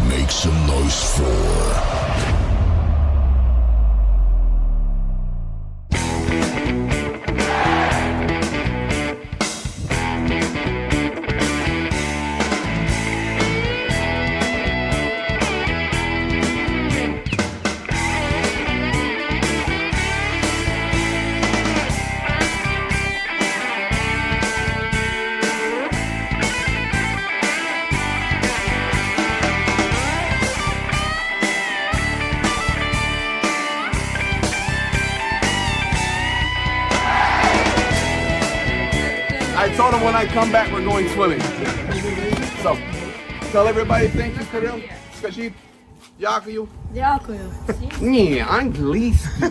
Make some noise for... I told him when I come back, we're going swimming. So, tell everybody thank you, Kirill. Скажи, дякую. Дякую. Не, английский.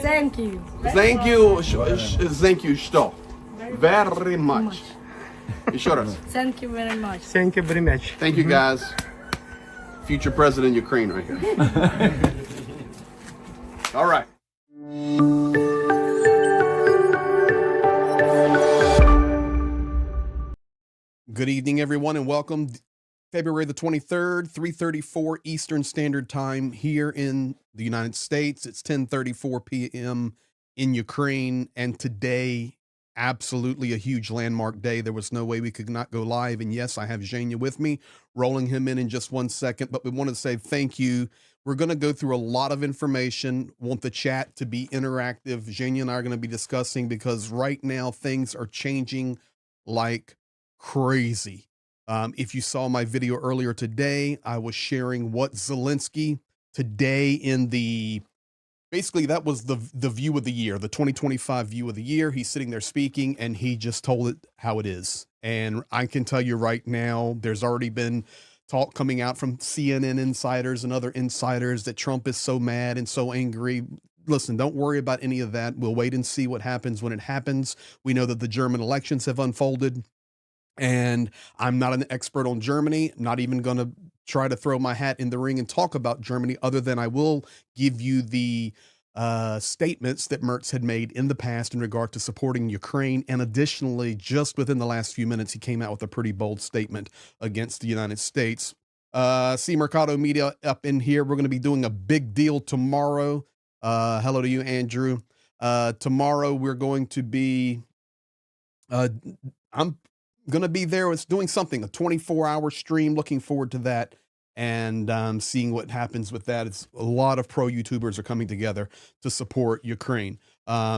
Thank you. Thank you, thank you, что? Very much. Еще раз. Thank you very much. Thank you very much. Thank you, guys. Future president of Ukraine right here. All right. Good evening, everyone, and welcome. February the 23rd, 3:34 Eastern Standard Time here in the United States. It's 10:34 p.m. in Ukraine, and today, absolutely a huge landmark day. There was no way we could not go live, and yes, I have Zhenya with me, rolling him in just 1 second, but we want to say thank you. We're going to go through a lot of information, want the chat to be interactive. Zhenya and I are going to be discussing because right now things are changing like crazy. If you saw my video earlier today, I was sharing what Zelenskyy today in basically that was the view of the year, the 2025 view of the year. He's sitting there speaking and he just told it how it is. And I can tell you right now, there's already been talk coming out from CNN insiders and other insiders that Trump is so mad and so angry. Listen, don't worry about any of that. We'll wait and see what happens when it happens. We know that the German elections have unfolded. And I'm not an expert on Germany, not even going to try to throw my hat in the ring and talk about Germany, other than I will give you the statements that Merz had made in the past in regard to supporting Ukraine. And additionally, just within the last few minutes, he came out with a pretty bold statement against the United States. See Mercado Media up in here. We're going to be doing a big deal tomorrow. Hello to you, Andrew. Tomorrow, we're going to be, I'm going to be there. It's doing something, a 24-hour stream. Looking forward to that and seeing what happens with that. It's a lot of pro YouTubers are coming together to support Ukraine.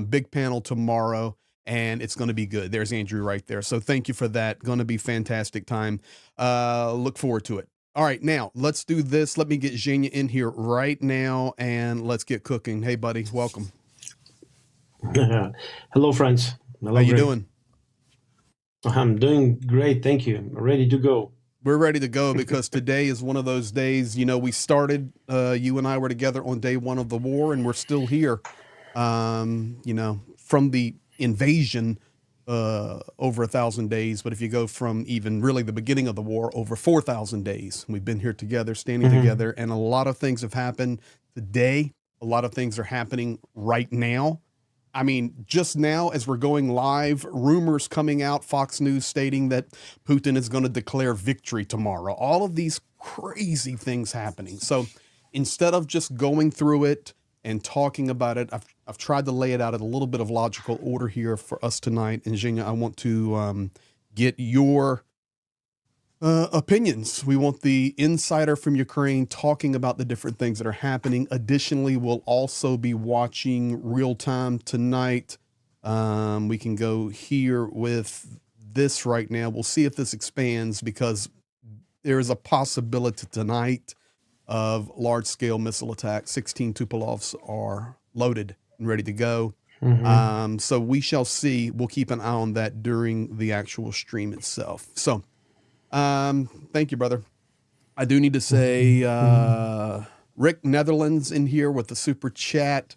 Big panel tomorrow, and it's going to be good. There's Andrew right there. So thank you for that. Going to be fantastic time. Look forward to it. All right, now let's do this. Let me get Zhenya in here right now, and let's get cooking. Hey, buddy, welcome. Hello, friends. Hello, how you doing? I'm doing great, thank you. I'm ready to go. We're ready to go because today is one of those days, you know, we started, you and I were together on day one of the war, and we're still here, you know, from the invasion over 1,000 days. But if you go from even really the beginning of the war, over 4,000 days, we've been here together, standing together, and a lot of things have happened today. A lot of things are happening right now. I mean, just now as we're going live, rumors coming out, Fox News stating that Putin is going to declare victory tomorrow. All of these crazy things happening. So instead of just going through it and talking about it, I've tried to lay it out in a little bit of logical order here for us tonight. And Zhenya, I want to get your opinions. We want the insider from Ukraine talking about the different things that are happening. Additionally, we'll also be watching real time tonight. We can go here with this right now. We'll see if this expands because there is a possibility tonight of large scale missile attacks. 16 Tupolovs are loaded and ready to go. So we shall see. We'll keep an eye on that during the actual stream itself. So thank you, brother. I do need to say, Rick Netherlands in here with the super chat.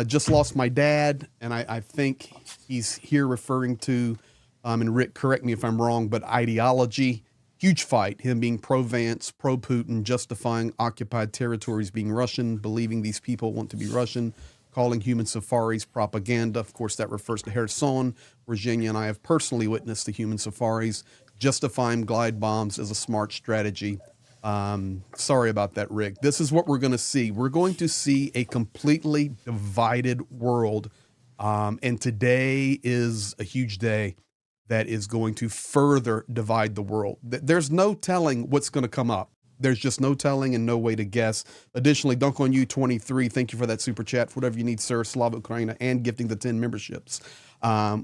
Just lost my dad, and I think he's here referring to, and Rick, correct me if I'm wrong, but ideology. Huge fight, him being pro-Vance, pro-Putin, justifying occupied territories being Russian, believing these people want to be Russian, calling human safaris propaganda. Of course, that refers to Kherson, where Zhenya and I have personally witnessed the human safaris, justifying glide bombs as a smart strategy. Sorry about that, Rick. This is what we're going to see. We're going to see a completely divided world. And today is a huge day that is going to further divide the world. There's no telling what's going to come up. There's just no telling and no way to guess. Additionally, Dunk on You 23, thank you for that super chat. For whatever you need, sir, Slava Ukraina, and gifting the 10 memberships.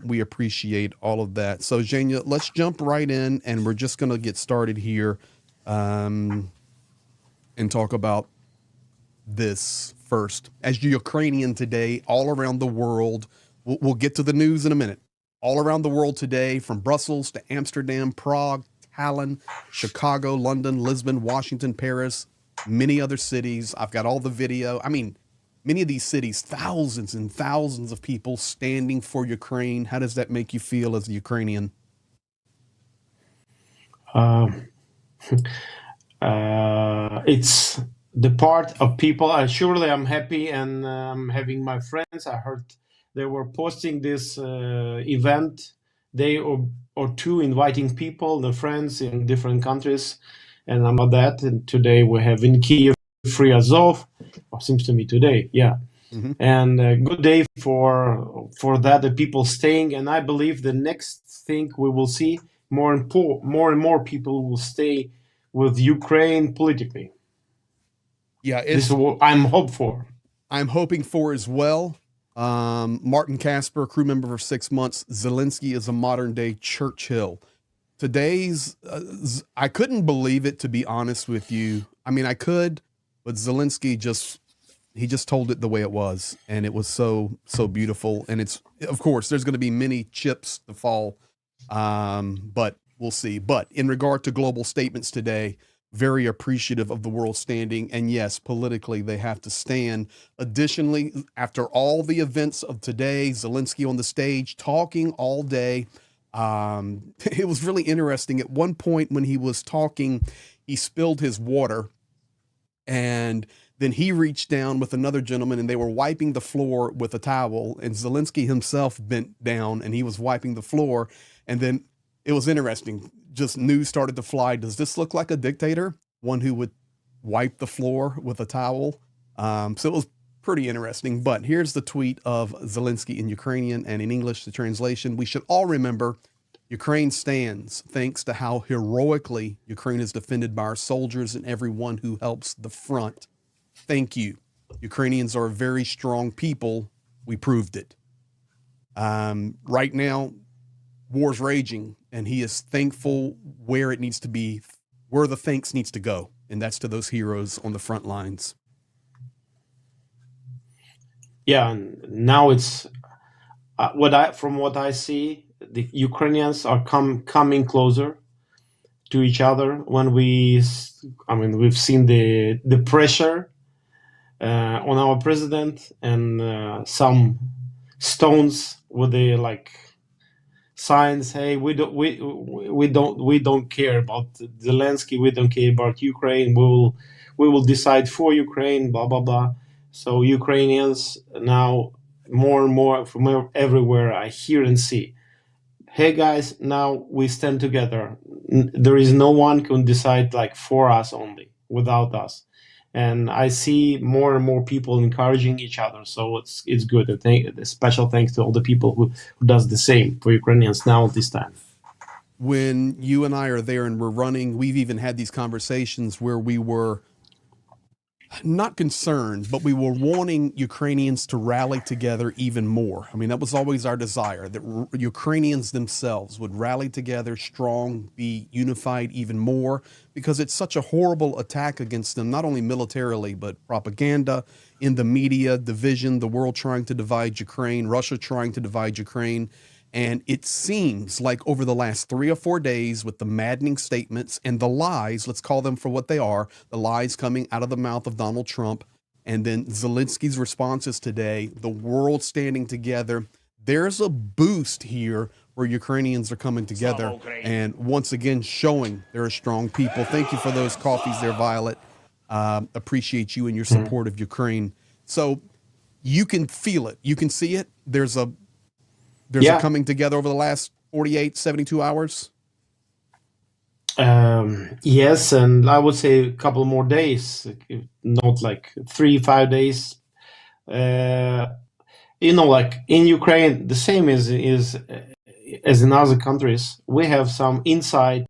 We appreciate all of that. So, Zhenya, let's jump right in, and we're just going to get started here and talk about this first. As Ukrainian today, all around the world, we'll get to the news in a minute. All around the world today, from Brussels to Amsterdam, Prague, Tallinn, Chicago, London, Lisbon, Washington, Paris, many other cities. I've got all the video. I mean, many of these cities, thousands and thousands of people standing for Ukraine. How does that make you feel as a Ukrainian? It's the part of people. Surely I'm happy, and I'm having my friends. I heard they were posting this event day or two, inviting people, the friends in different countries, and I'm at that. And today we have in Kiev free Azov. Seems to me today, yeah. Mm-hmm. And a good day for that, the people staying. And I believe the next thing we will see, more and more people will stay with Ukraine politically. Yeah, this is what I'm hopeful. I'm hoping for as well. Martin Casper, crew member for 6 months. Zelenskyy is a modern day Churchill. Today's, I couldn't believe it, to be honest with you. I mean, I could, but Zelenskyy just told it the way it was, and it was so beautiful. And it's, of course, there's going to be many chips to fall, but we'll see. But in regard to global statements today, very appreciative of the world standing, and yes, politically they have to stand. Additionally, after all the events of today, Zelenskyy on the stage talking all day. It was really interesting. At one point when he was talking, he spilled his water, and then he reached down with another gentleman, and they were wiping the floor with a towel, and Zelenskyy himself bent down and he was wiping the floor. And then it was interesting. Just news started to fly. Does this look like a dictator? One who would wipe the floor with a towel? So it was pretty interesting. But here's the tweet of Zelenskyy in Ukrainian, and in English, the translation. We should all remember Ukraine stands thanks to how heroically Ukraine is defended by our soldiers and everyone who helps the front. Thank you. Ukrainians are a very strong people. We proved it. Right now, war's raging, and he is thankful where it needs to be, where the thanks needs to go, and that's to those heroes on the front lines. Yeah, and now it's from what I see, the Ukrainians are coming closer to each other. When we've seen the pressure on our president, and some stones with the signs. Hey, we don't care about Zelenskyy. We don't care about Ukraine. We will decide for Ukraine. Blah blah blah. So Ukrainians now more and more from everywhere I hear and see. Hey guys, now we stand together. There is no one who can decide for us only, without us. And I see more and more people encouraging each other, so it's good. A special thanks to all the people who does the same for Ukrainians now at this time. When you and I are there and we're running, we've even had these conversations where we were not concerned, but we were wanting Ukrainians to rally together even more. I mean, that was always our desire, that Ukrainians themselves would rally together strong, be unified even more, because it's such a horrible attack against them, not only militarily, but propaganda, in the media, division, the world trying to divide Ukraine, Russia trying to divide Ukraine. And it seems like over the last 3 or 4 days, with the maddening statements and the lies, let's call them for what they are, the lies coming out of the mouth of Donald Trump, and then Zelensky's responses today, the world standing together, there's a boost here where Ukrainians are coming together and once again showing they're a strong people. Thank you for those coffees there, Violet. Appreciate you and your support of Ukraine. So you can feel it. You can see it. There's a coming together over the last 48, 72 hours. Yes, and I would say a couple more days, not like 3, 5 days. Uh, like in Ukraine, the same is as in other countries. We have some inside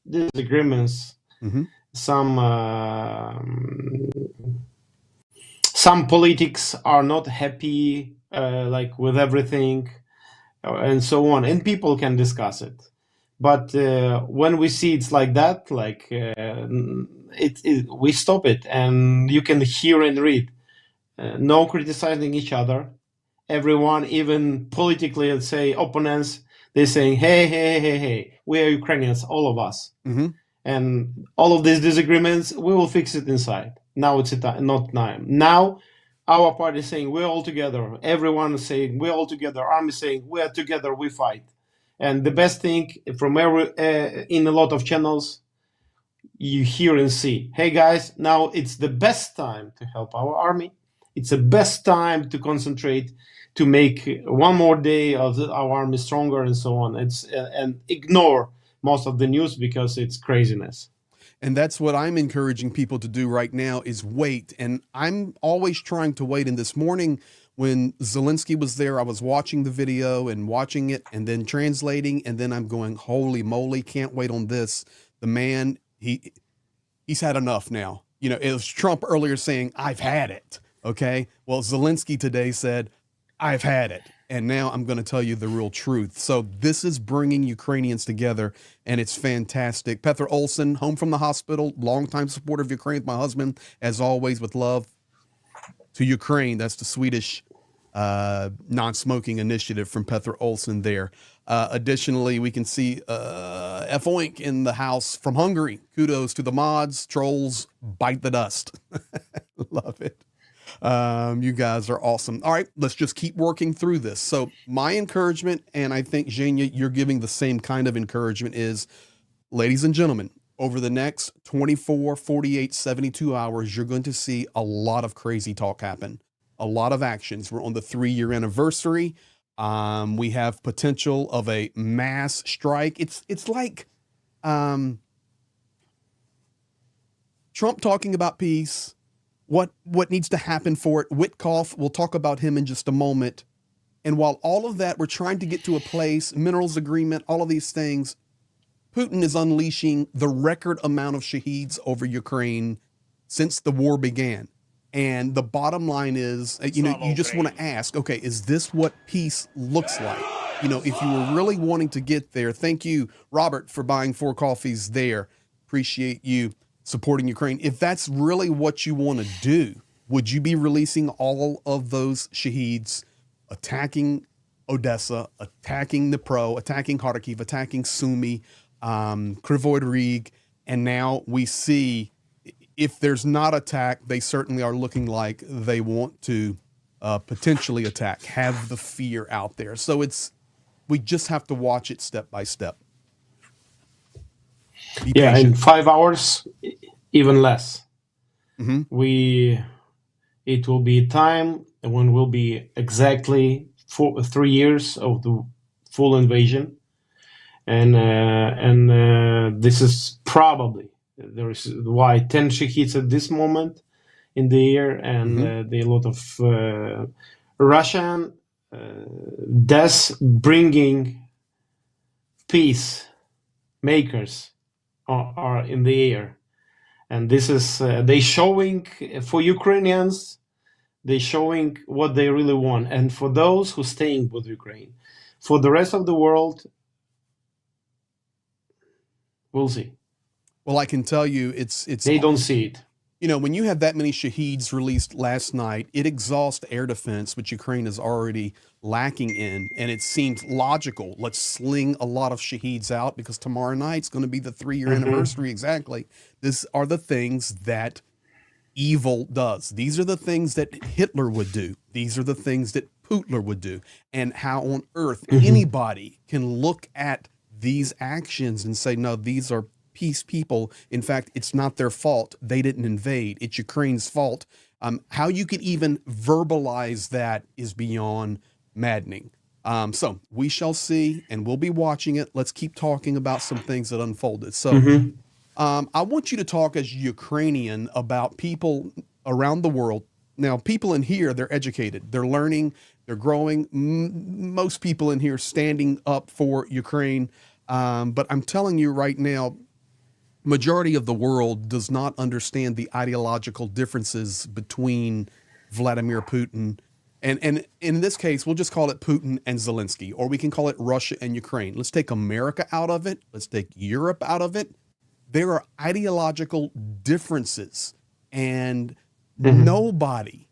disagreements. Mm-hmm. Some politics are not happy, like with everything, and so on, and people can discuss it. But when we see it's like that, like we stop it, and you can hear and read. No criticizing each other. Everyone, even politically, let's say opponents, they're saying, "Hey, hey, hey, hey, we are Ukrainians, all of us." Mm-hmm. And all of these disagreements, we will fix it inside. Now it's not time. Now our party is saying we're all together. Everyone is saying we're all together. Army saying we are together, we fight. And the best thing from in a lot of channels, you hear and see, hey guys, now it's the best time to help our army. It's the best time to concentrate, to make one more day of our army stronger, and so on. And ignore most of the news because it's craziness. And that's what I'm encouraging people to do right now is wait. And I'm always trying to wait. And this morning when Zelenskyy was there, I was watching the video and watching it and then translating. And then I'm going, holy moly, can't wait on this. The man, he's had enough now. It was Trump earlier saying, I've had it. Okay. Well, Zelenskyy today said, I've had it. And now I'm going to tell you the real truth. So this is bringing Ukrainians together, and it's fantastic. Pether Olson, home from the hospital, longtime supporter of Ukraine, my husband, as always, with love to Ukraine. That's the Swedish non-smoking initiative from Pether Olson there. Additionally, we can see F. Oink in the house from Hungary. Kudos to the mods. Trolls bite the dust. Love it. You guys are awesome. All right, let's just keep working through this. So my encouragement, and I think, Zhenya, you're giving the same kind of encouragement, is, ladies and gentlemen, over the next 24, 48, 72 hours, you're going to see a lot of crazy talk happen, a lot of actions. We're on the 3-year anniversary. We have potential of a mass strike. It's like Trump talking about peace. What needs to happen for it? Witkoff, we'll talk about him in just a moment. And while all of that, we're trying to get to a place, minerals agreement, all of these things, Putin is unleashing the record amount of shaheeds over Ukraine since the war began. And the bottom line is, you just want to ask, okay, is this what peace looks like? If you were really wanting to get there, thank you, Robert, for buying 4 coffees there. Appreciate you supporting Ukraine. If that's really what you want to do, would you be releasing all of those shaheeds, attacking Odessa, attacking Dnipro, attacking Kharkiv, attacking Sumy, Kryvyi Rih, and now we see if there's not attack, they certainly are looking like they want to potentially attack, have the fear out there. So we just have to watch it step by step. Be Yeah, patient. in 5 hours, even less. Mm-hmm. It will be time when will be exactly 3 years of the full invasion, and this is probably there is why 10 shaheeds at this moment in the air, and the lot of Russian deaths bringing peace makers are in the air. And this is they showing for Ukrainians, they showing what they really want. And for those who staying with Ukraine, for the rest of the world, we'll see. Well, I can tell you, it's they don't see it. When you have that many shaheeds released last night, it exhausts air defense, which Ukraine is already lacking in, and it seems logical. Let's sling a lot of shaheeds out because tomorrow night's going to be the 3-year anniversary. Exactly. These are the things that evil does. These are the things that Hitler would do. These are the things that Putin would do. And how on earth anybody can look at these actions and say, no, these are peace people. In fact, it's not their fault. They didn't invade. It's Ukraine's fault. How you can even verbalize that is beyond maddening. So we shall see, and we'll be watching it. Let's keep talking about some things that unfolded. So Mm-hmm. I want you to talk as Ukrainian about people around the world. Now, people in here, they're educated, they're learning, they're growing. Most people in here standing up for Ukraine. But I'm telling you right now, majority of the world does not understand the ideological differences between Vladimir Putin and in this case, we'll just call it Putin and Zelensky, or we can call it Russia and Ukraine. Let's take America out of it. Let's take Europe out of it. There are ideological differences, and nobody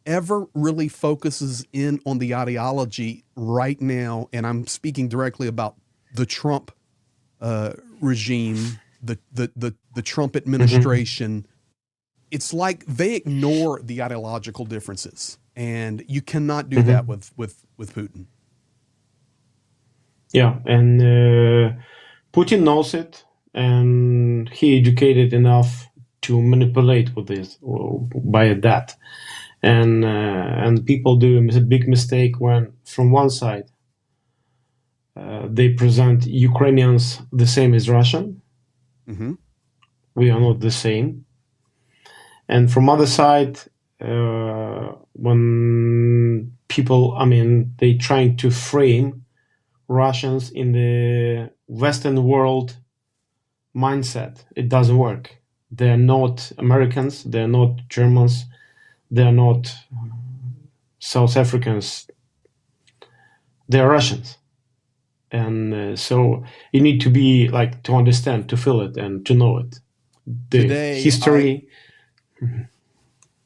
ever really focuses in on the ideology right now. And I'm speaking directly about the Trump regime, the Trump administration. It's like they ignore the ideological differences, and you cannot do that with Putin. Yeah, and Putin knows it, and he educated enough to manipulate with this by that, and people do a big mistake when from one side they present Ukrainians the same as Russian. Mm-hmm. We are not the same. And from other side, when people, they trying to frame Russians in the Western world mindset, it doesn't work. They're not Americans, they're not Germans, they're not South Africans, they're Russians. And so you need to be to understand, to feel it, and to know it. The Today, history.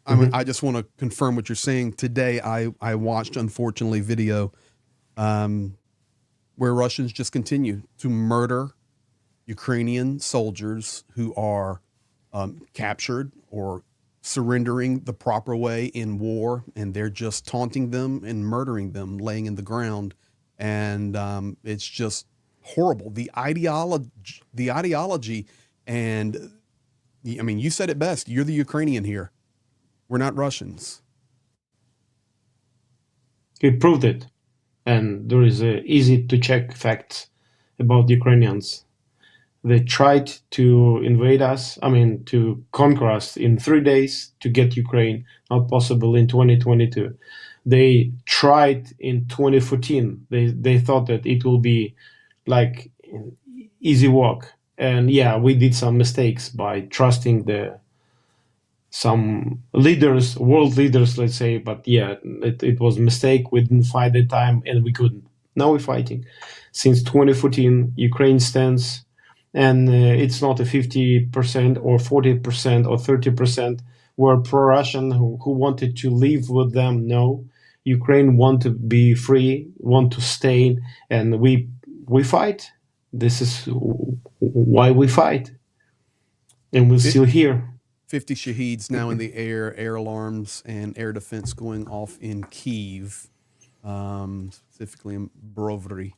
I just want to confirm what you're saying. Today, I watched, unfortunately, video where Russians just continue to murder Ukrainian soldiers who are captured or surrendering the proper way in war, and they're just taunting them and murdering them, laying in the ground, and it's just horrible. The ideology, and you said it best. You're the Ukrainian here. We're not Russians. He proved it, and there is easy to check facts about the Ukrainians. They tried to invade us, to conquer us in 3 days to get Ukraine, not possible in 2022. They tried in 2014. They thought that it will be like an easy walk. And yeah, we did some mistakes by trusting some leaders, world leaders, let's say. But yeah, it was a mistake. We didn't fight the time, and we couldn't. Now we're fighting. Since 2014, Ukraine stands, and it's not a 50% or 40% or 30% were pro-Russian who wanted to live with them. No, Ukraine want to be free, want to stay, and we fight. This is why we fight, and we're still here. 50 shaheeds now in the air alarms and air defense going off in Kyiv, specifically in Brovary,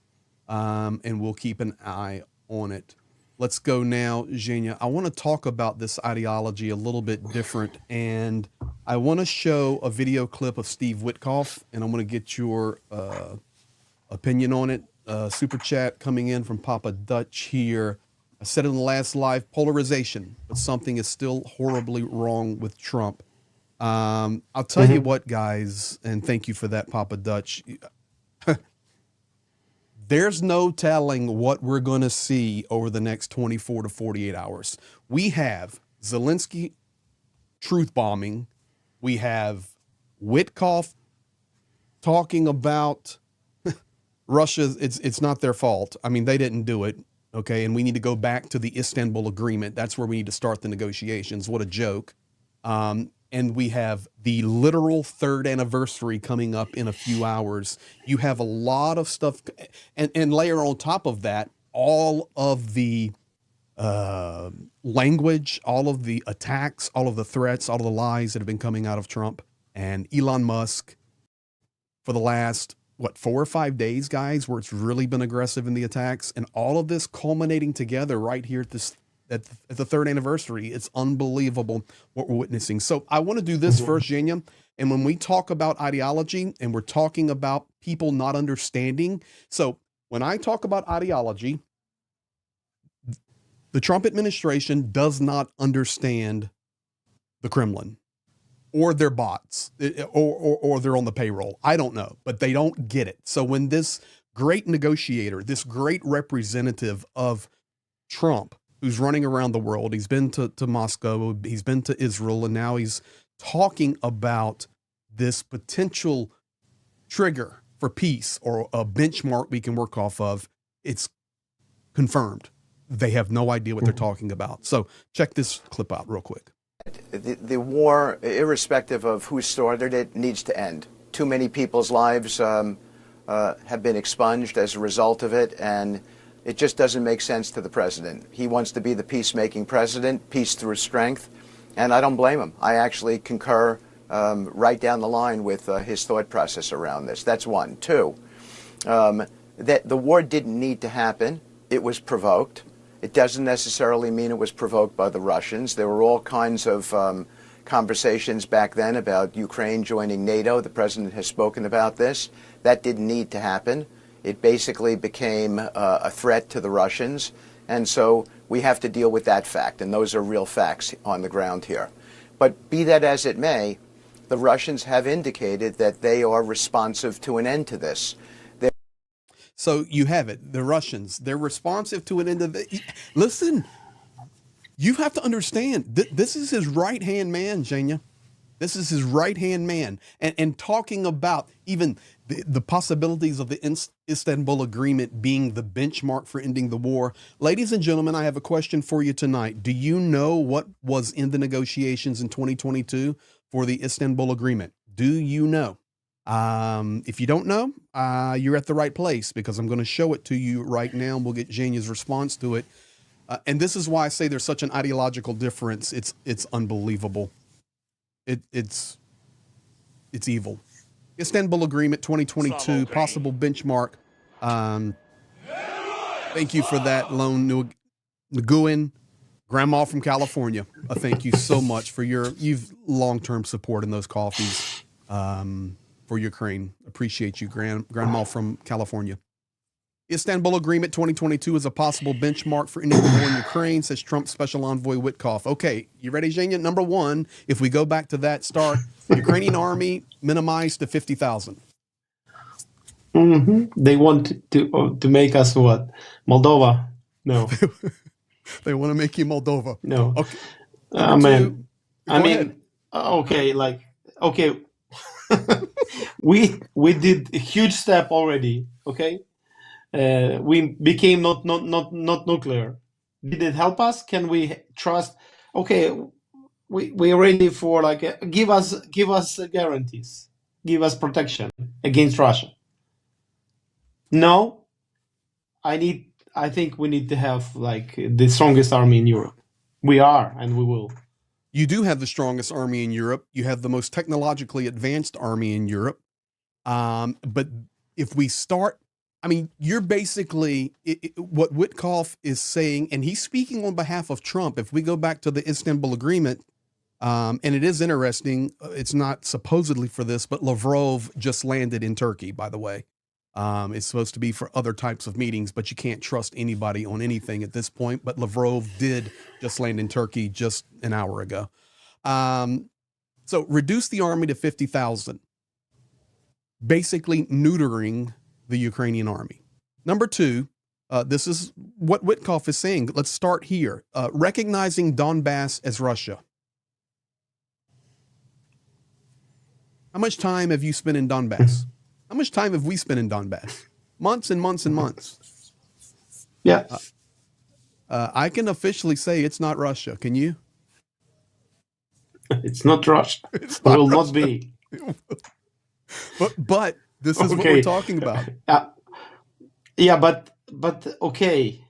and we'll keep an eye on it. Let's go now, Zhenya. I want to talk about this ideology a little bit different, and I want to show a video clip of Steve Witkoff, and I'm going to get your opinion on it. Super chat coming in from Papa Dutch here. I said in the last live, polarization, but something is still horribly wrong with Trump. I'll tell you what, guys, and thank you for that, Papa Dutch. There's no telling what we're going to see over the next 24 to 48 hours. We have Zelenskyy truth bombing. We have Witkoff talking about Russia. It's not their fault. They didn't do it. Okay. And we need to go back to the Istanbul Agreement. That's where we need to start the negotiations. What a joke. And we have the literal third anniversary coming up in a few hours. You have a lot of stuff, and layer on top of that, all of the language, all of the attacks, all of the threats, all of the lies that have been coming out of Trump and Elon Musk for the last, 4 or 5 days, guys, where it's really been aggressive in the attacks, and all of this culminating together right here at the third anniversary. It's unbelievable what we're witnessing. So I want to do this first, Zhenya. And when we talk about ideology and we're talking about people not understanding. So when I talk about ideology, the Trump administration does not understand the Kremlin or their bots or they're on the payroll. I don't know, but they don't get it. So when this great negotiator, this great representative of Trump, who's running around the world, he's been to Moscow, he's been to Israel, and now he's talking about this potential trigger for peace or a benchmark we can work off of, it's confirmed. They have no idea what they're talking about. So check this clip out real quick. The war, irrespective of who started it, needs to end. Too many people's lives have been expunged as a result of it, and it just doesn't make sense to the president. He wants to be the peacemaking president, peace through strength, and I don't blame him. I actually concur right down the line with his thought process around this. That's one. Two, that the war didn't need to happen. It was provoked. It doesn't necessarily mean it was provoked by the Russians. There were all kinds of conversations back then about Ukraine joining NATO. The president has spoken about this. That didn't need to happen. It basically became a threat to the Russians. And so we have to deal with that fact. And those are real facts on the ground here. But be that as it may, the Russians have indicated that they are responsive to an end to this. So you have it. The Russians, they're responsive to an end of the... Listen, you have to understand, this is his right-hand man, Zhenya. This is his right-hand man. And talking about even the possibilities of the Istanbul Agreement being the benchmark for ending the war. Ladies and gentlemen, I have a question for you tonight. Do you know what was in the negotiations in 2022 for the Istanbul Agreement? Do you know? If you don't know, you're at the right place, because I'm going to show it to you right now, and we'll get Zhenya's response to it. And this is why I say there's such an ideological difference. It's unbelievable. It's evil. Istanbul Agreement 2022, possible benchmark. Thank you for that, Lone Nguyen, Grandma from California. Thank you so much for you've long-term support in those coffees. For Ukraine. Appreciate you, Grandma from California. Istanbul Agreement 2022 is a possible benchmark for ending the war in Ukraine, says Trump Special Envoy Witkoff. Okay, you ready, Zhenya? Number one, if we go back to that start, Ukrainian army minimized to 50,000. They want to make us what? Moldova? No. They want to make you Moldova. No. Okay. Okay. we did a huge step already. Okay, we became not nuclear. Did it help us? Can we trust? Okay, we're ready for give us guarantees, give us protection against Russia. No, I think we need to have the strongest army in Europe. We are, and we will. You do have the strongest army in Europe. You have the most technologically advanced army in Europe. But if we start, I mean, you're basically what Witkoff is saying, and he's speaking on behalf of Trump. If we go back to the Istanbul Agreement, and it is interesting, it's not supposedly for this, but Lavrov just landed in Turkey, by the way. It's supposed to be for other types of meetings, but you can't trust anybody on anything at this point. But Lavrov did just land in Turkey just an hour ago. So reduce the army to 50,000, basically neutering the Ukrainian army. Number two, this is what Witkoff is saying. Let's start here. Recognizing Donbass as Russia. How much time have you spent in Donbass? How much time have we spent in Donbass? Months and months and months. Yeah. I can officially say it's not Russia. Can you? It's not Russia. It will not be. But this is what we're talking about. Yeah, but okay.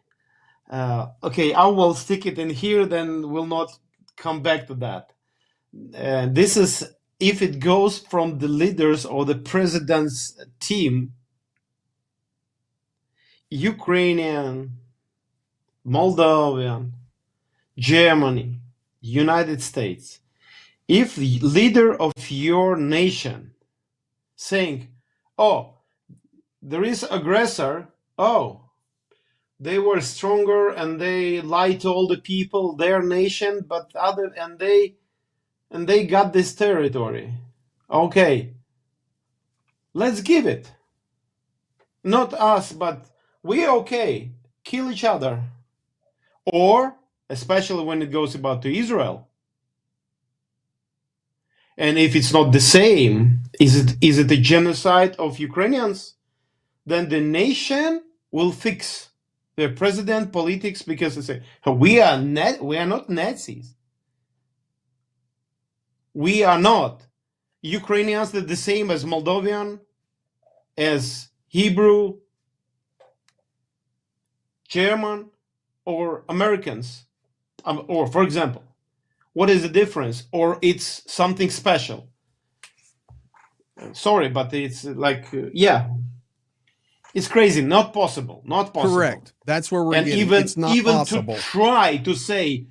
Okay, I will stick it in here, then we'll not come back to that. This is, if it goes from the leaders or the president's team, Ukrainian, Moldovan, Germany, United States, if the leader of your nation saying, oh, there is aggressor. Oh, they were stronger and they lied to all the people, their nation, but other and they got this territory. Okay, let's give it. Not us, but we okay. Kill each other. Or, especially when it goes about to Israel. And if it's not the same, is it a genocide of Ukrainians? Then the nation will fix their president politics because they say we are not Nazis. We are not. Ukrainians are the same as Moldovan, as Hebrew, German, or Americans. Or, for example, what is the difference? Or it's something special. Sorry, but it's like, it's crazy. Not possible. Not possible. Correct. That's where we're And getting. It's not possible. To try to say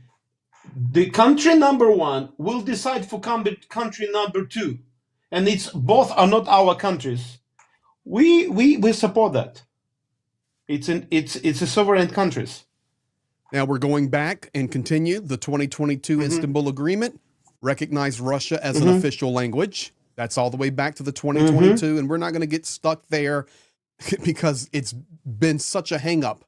the country number one will decide for country number two, and it's both are not our countries. We support that. It's a sovereign countries. Now we're going back and continue the 2022 Istanbul Agreement, recognize Russia as an official language. That's all the way back to the 2022, and we're not going to get stuck there because it's been such a hang-up,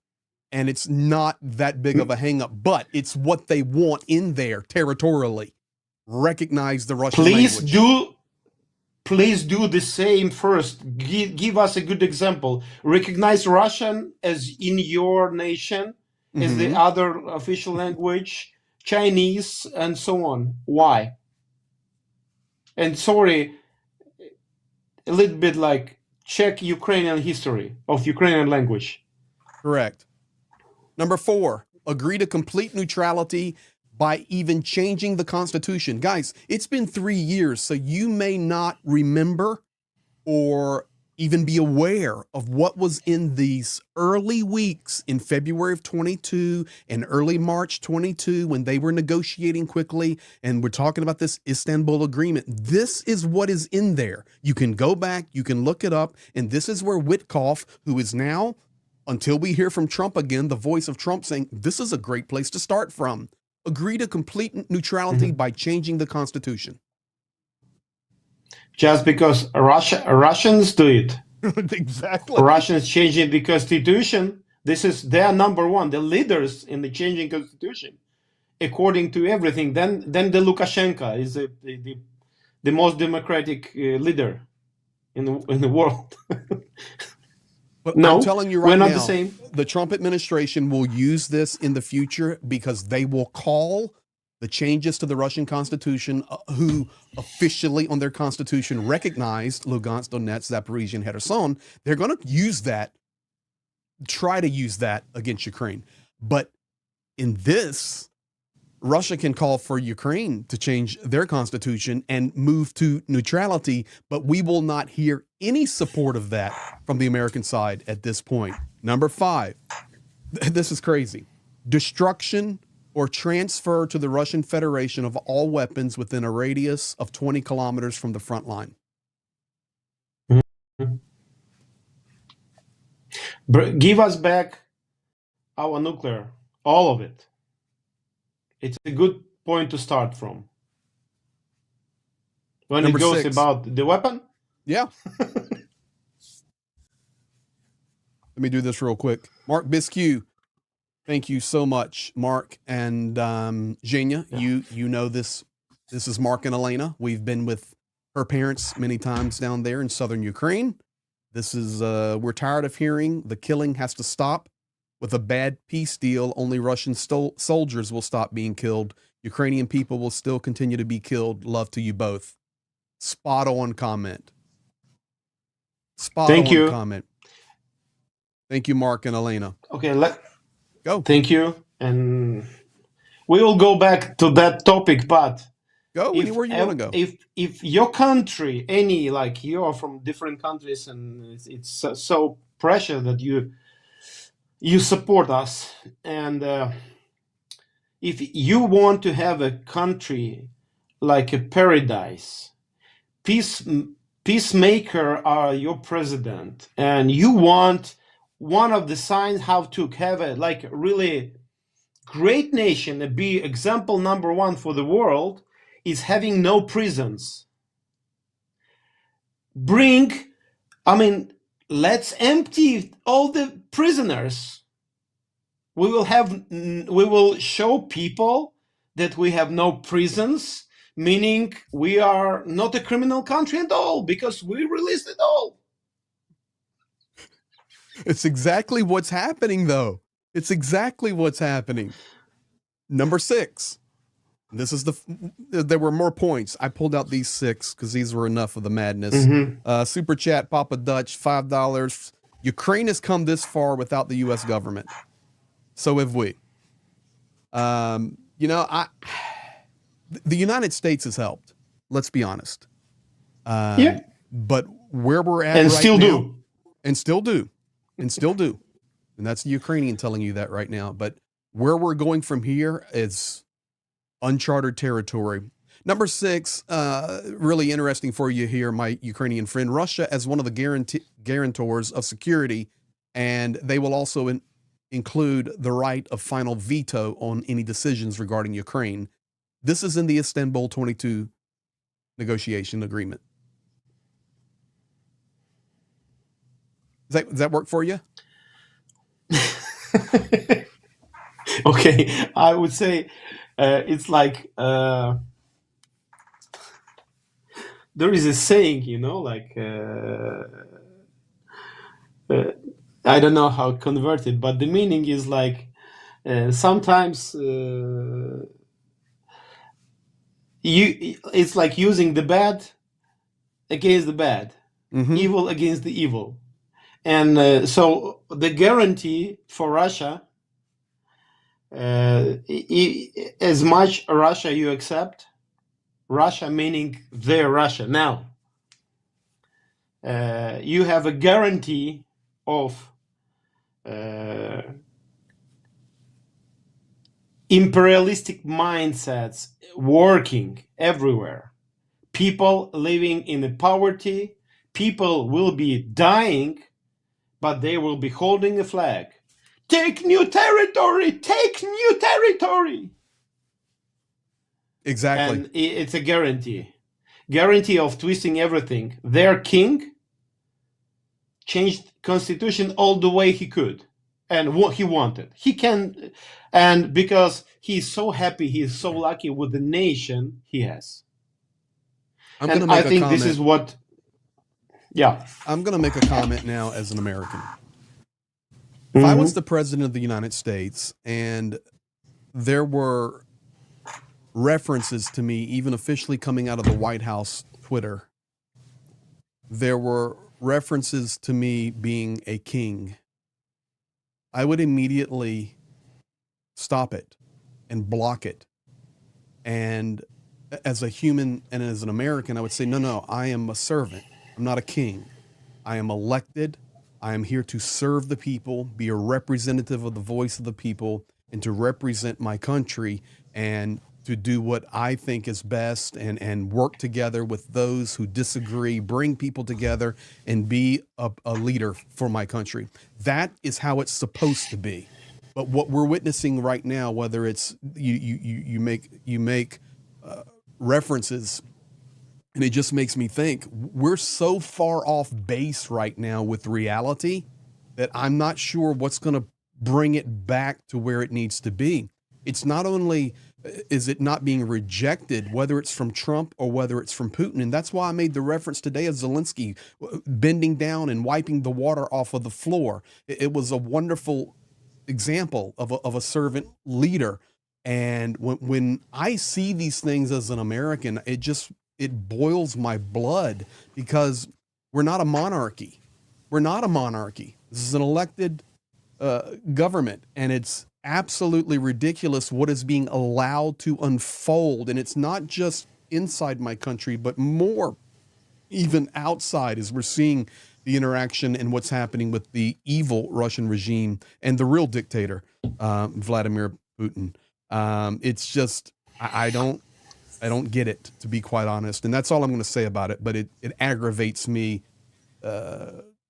and it's not that big of a hang-up, but it's what they want in there territorially. Recognize the Russian language. Please do the same first. Give us a good example. Recognize Russian as in your nation, as the other official language, Chinese, and so on. Why? And sorry, a little bit like check Ukrainian history of Ukrainian language. Correct. Number 4, agree to complete neutrality by even changing the Constitution. Guys, it's been 3 years, so you may not remember or even be aware of what was in these early weeks in February of 22 and early March 22 when they were negotiating quickly, and we're talking about this Istanbul Agreement. This is what is in there. You can go back, you can look it up, and this is where Witkoff, who is now, until we hear from Trump again, the voice of Trump saying, this is a great place to start from. Agree to complete neutrality by changing the Constitution. Just because Russians do it. Exactly. Russians changing the Constitution. They are number one, the leaders in the changing Constitution, according to everything. Then the Lukashenko is the most democratic leader in the world. But no, I'm telling you right we're not now, the same. The Trump administration will use this in the future because they will call the changes to the Russian Constitution, who officially on their Constitution recognized Lugansk, Donetsk, Zaporizhia, and Kherson. They're going to use that, try to use that against Ukraine. But in this, Russia can call for Ukraine to change their constitution and move to neutrality, but we will not hear any support of that from the American side at this point. Number 5, this is crazy. Destruction or transfer to the Russian Federation of all weapons within a radius of 20 kilometers from the front line. Give us back our nuclear, all of it. It's a good point to start from. When Number it goes 6. about the weapon? Yeah. Let me do this real quick. Mark Bisque, thank you so much, Mark and Zhenya. Yeah. You know this. This is Mark and Elena. We've been with her parents many times down there in southern Ukraine. This is we're tired of hearing the killing has to stop. With a bad peace deal, only Russian soldiers will stop being killed. Ukrainian people will still continue to be killed. Love to you both. Spot on comment. Spot on comment. Thank you, Mark and Elena. Okay, go. Thank you. And we will go back to that topic, but go anywhere you want to go. If your country, any, like you are from different countries, and it's so precious that you support us, and if you want to have a country like a paradise, peace peacemaker are your president, and you want one of the signs how to have a like really great nation and be example number one for the world is having no prisons. Let's empty all the prisoners. We will show people that we have no prisons, meaning we are not a criminal country at all because we released it all. It's exactly what's happening, though. It's exactly what's happening. Number 6. This is there were more points. I pulled out these 6 because these were enough of the madness. Super chat, Papa Dutch, $5. Ukraine has come this far without the U.S. government. So have we. The United States has helped. Let's be honest. But where we're at and right still now, do. And still do. And still do. And that's the Ukrainian telling you that right now. But where we're going from here is uncharted territory. Number 6, really interesting for you here, my Ukrainian friend. Russia as one of the guarantors of security, and they will also include the right of final veto on any decisions regarding Ukraine. This is in the Istanbul 22 negotiation agreement. Does that work for you? Okay, I would say it's like there is a saying, I don't know how to convert it, but the meaning is like sometimes it's like using the bad against the bad, evil against the evil. And so the guarantee for Russia, as much Russia you accept, Russia meaning their Russia. Now, you have a guarantee of imperialistic mindsets working everywhere. People living in poverty, people will be dying, but they will be holding a flag. Take new territory! Take new territory! Exactly. And it's a guarantee. Guarantee of twisting everything. Their king changed constitution all the way he could. And what he wanted. He can, and because he's so happy, he's so lucky with the nation he has. I think this is what, I'm going to make a comment now as an American. If I was the president of the United States and there were references to me, even officially coming out of the White House Twitter, there were references to me being a king, I would immediately stop it and block it. And as a human and as an American, I would say, no, I am a servant. I'm not a king. I am elected. I am here to serve the people, be a representative of the voice of the people, and to represent my country and to do what I think is best and work together with those who disagree, bring people together and be a leader for my country. That is how it's supposed to be. But what we're witnessing right now, whether it's you make references, and it just makes me think we're so far off base right now with reality that I'm not sure what's going to bring it back to where it needs to be. It's not only is it not being rejected, whether it's from Trump or whether it's from Putin. And that's why I made the reference today of Zelenskyy bending down and wiping the water off of the floor. It was a wonderful example of a servant leader. And when I see these things as an American, it boils my blood because we're not a monarchy. We're not a monarchy. This is an elected government, and it's absolutely ridiculous what is being allowed to unfold. And it's not just inside my country, but more even outside, as we're seeing the interaction and what's happening with the evil Russian regime and the real dictator, Vladimir Putin. It's just, I don't I don't get it, to be quite honest. And that's all I'm going to say about it. But it aggravates me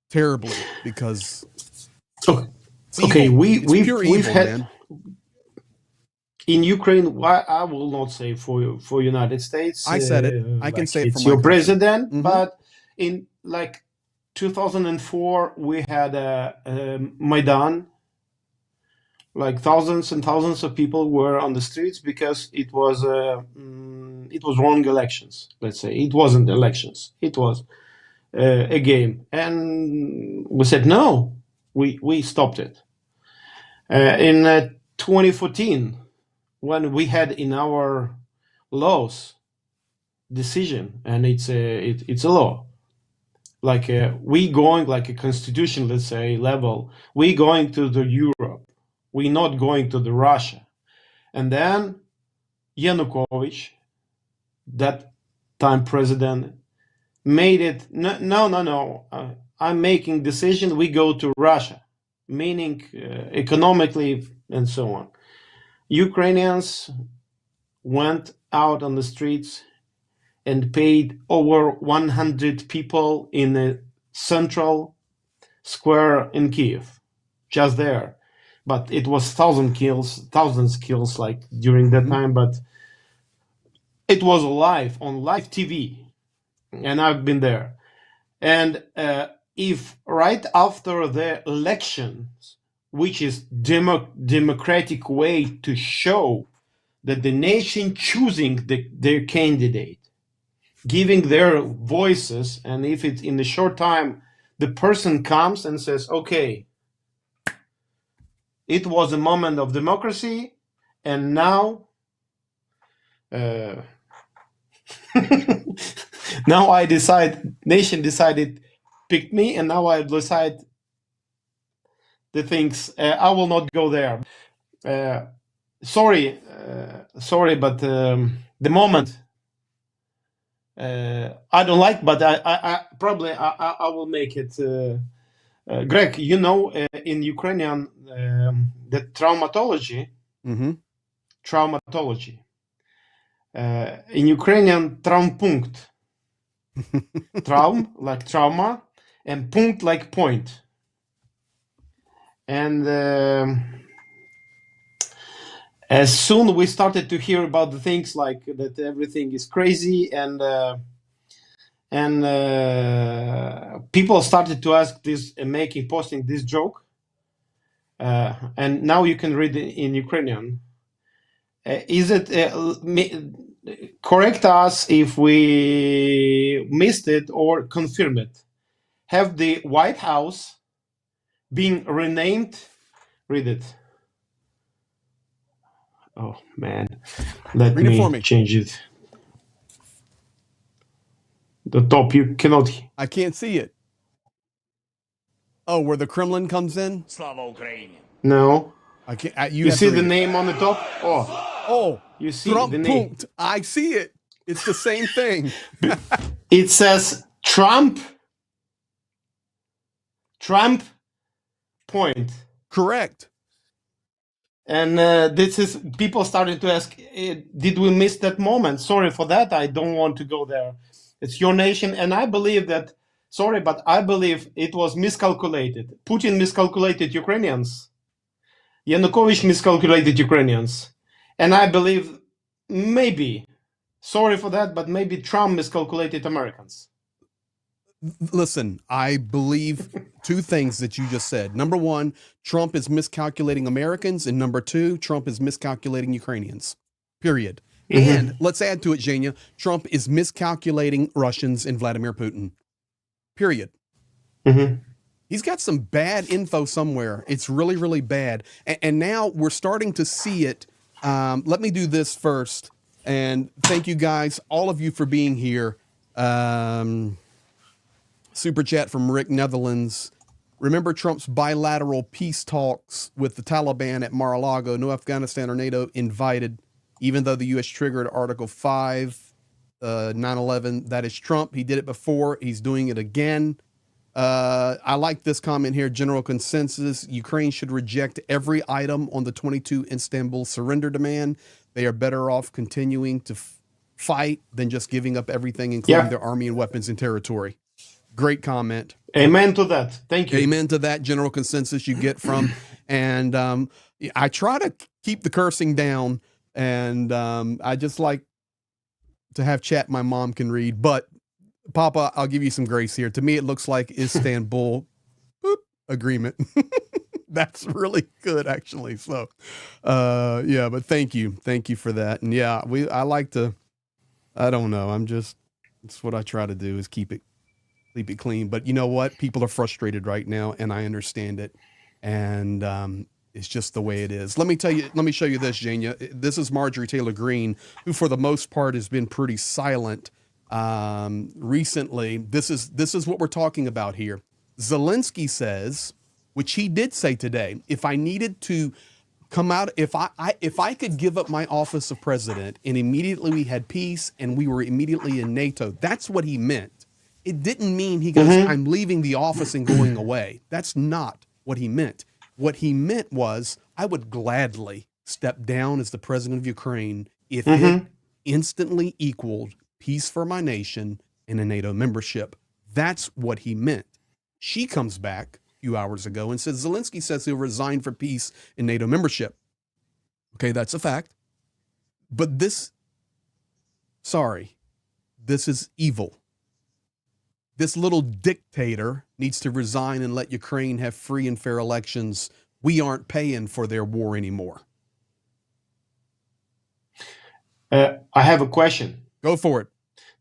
terribly because it's Okay, evil. we've pure we've evil, had man. in Ukraine. I will not say for United States. I said it. I can like say it for it's my your country. president, Mhm. but in like 2004 we had a Maidan. Like thousands and thousands of people were on the streets because it was wrong elections. Let's say it wasn't elections; it was a game, and we said no. We stopped it. In 2014, when we had in our laws decision, and it's a law. Like we going like a constitution, let's say level. We going to the Europe. We not going to the Russia. And then Yanukovych, that time president, made it no. I'm making decision. We go to Russia, meaning economically and so on. Ukrainians went out on the streets and paid over 100 people in a central square in Kiev, just there. But it was thousands kills like during that time. But it was live on live TV, and I've been there. And if right after the elections, which is democratic way to show that the nation choosing their candidate, giving their voices, and if it's in a short time, the person comes and says, okay, it was a moment of democracy, and now now I decide, nation decided, picked me, and now I decide the things. I will not go there. Sorry, but the moment I don't like, but I probably I will make it. Greg, you know, in Ukrainian, the traumatology, in Ukrainian, traumpunkt, traum like trauma, and punkt like point, and as soon we started to hear about the things like that, everything is crazy, and people started to ask this and posting this joke, and now you can read it in Ukrainian. Is it correct us if we missed it or confirm it? Have the White House been renamed? Read it. Oh man, let Read it for me. change it. The top, you cannot. I can't see it. Oh, where the Kremlin comes in? No. I can't. You see the name on the top? Oh, you see the name. Punkt. I see it. It's the same thing. It says Trump point. Correct. And this is, people started to ask, did we miss that moment? Sorry for that. I don't want to go there. It's your nation. And I believe that, sorry, but I believe it was miscalculated. Putin miscalculated Ukrainians. Yanukovych miscalculated Ukrainians. And I believe maybe, sorry for that, but maybe Trump miscalculated Americans. Listen, I believe two things that you just said. Number one, Trump is miscalculating Americans. And number two, Trump is miscalculating Ukrainians. Period. And let's add to it, Zhenya, Trump is miscalculating Russians and Vladimir Putin. Period. He's got some bad info somewhere. It's really, really bad. And now we're starting to see it. Let me do this first. And thank you guys, all of you, for being here. Super chat from Rick Netherlands. Remember Trump's bilateral peace talks with the Taliban at Mar-a-Lago. No Afghanistan or NATO invited, even though the U.S. triggered Article 5, 9/11. That is Trump. He did it before. He's doing it again. I like this comment here. General consensus. Ukraine should reject every item on the 22 Istanbul surrender demand. They are better off continuing to fight than just giving up everything, including Yeah. their army and weapons and territory. Great comment. Amen to that. Thank you. Amen to that general consensus you get from. And I try to keep the cursing down, and I just like to have chat my mom can read. But Papa, I'll give you some grace here. To me, it looks like Istanbul agreement. That's really good, actually. So, yeah, but thank you for that. And yeah, I like to, I don't know. It's what I try to do is keep it clean. But you know what? People are frustrated right now, and I understand it. And it's just the way it is. Let me show you this, Zhenya. This is Marjorie Taylor Greene, who for the most part has been pretty silent recently. This is what we're talking about here. Zelenskyy says, which he did say today, if I needed to come out, if I could give up my office of president and immediately we had peace and we were immediately in NATO, that's what he meant. It didn't mean he goes, I'm leaving the office and going away. That's not what he meant. What he meant was, I would gladly step down as the president of Ukraine if it instantly equaled peace for my nation and a NATO membership. That's what he meant. She comes back a few hours ago and says, Zelenskyy says he'll resign for peace and NATO membership. Okay, that's a fact. But this is evil. This little dictator needs to resign and let Ukraine have free and fair elections. We aren't paying for their war anymore. I have a question. Go for it.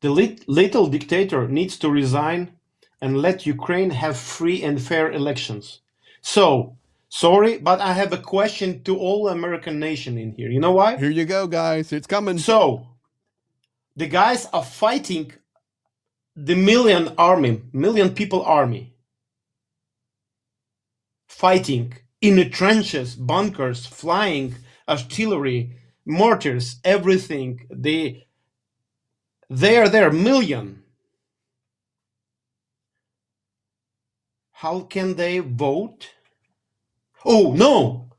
The little dictator needs to resign and let Ukraine have free and fair elections. So, sorry, but I have a question to all American nation in here. You know why? Here you go, guys. It's coming. So, the guys are fighting the million people army, fighting in the trenches, bunkers, flying, artillery, mortars, everything. They are there, million. How can they vote? Oh, no.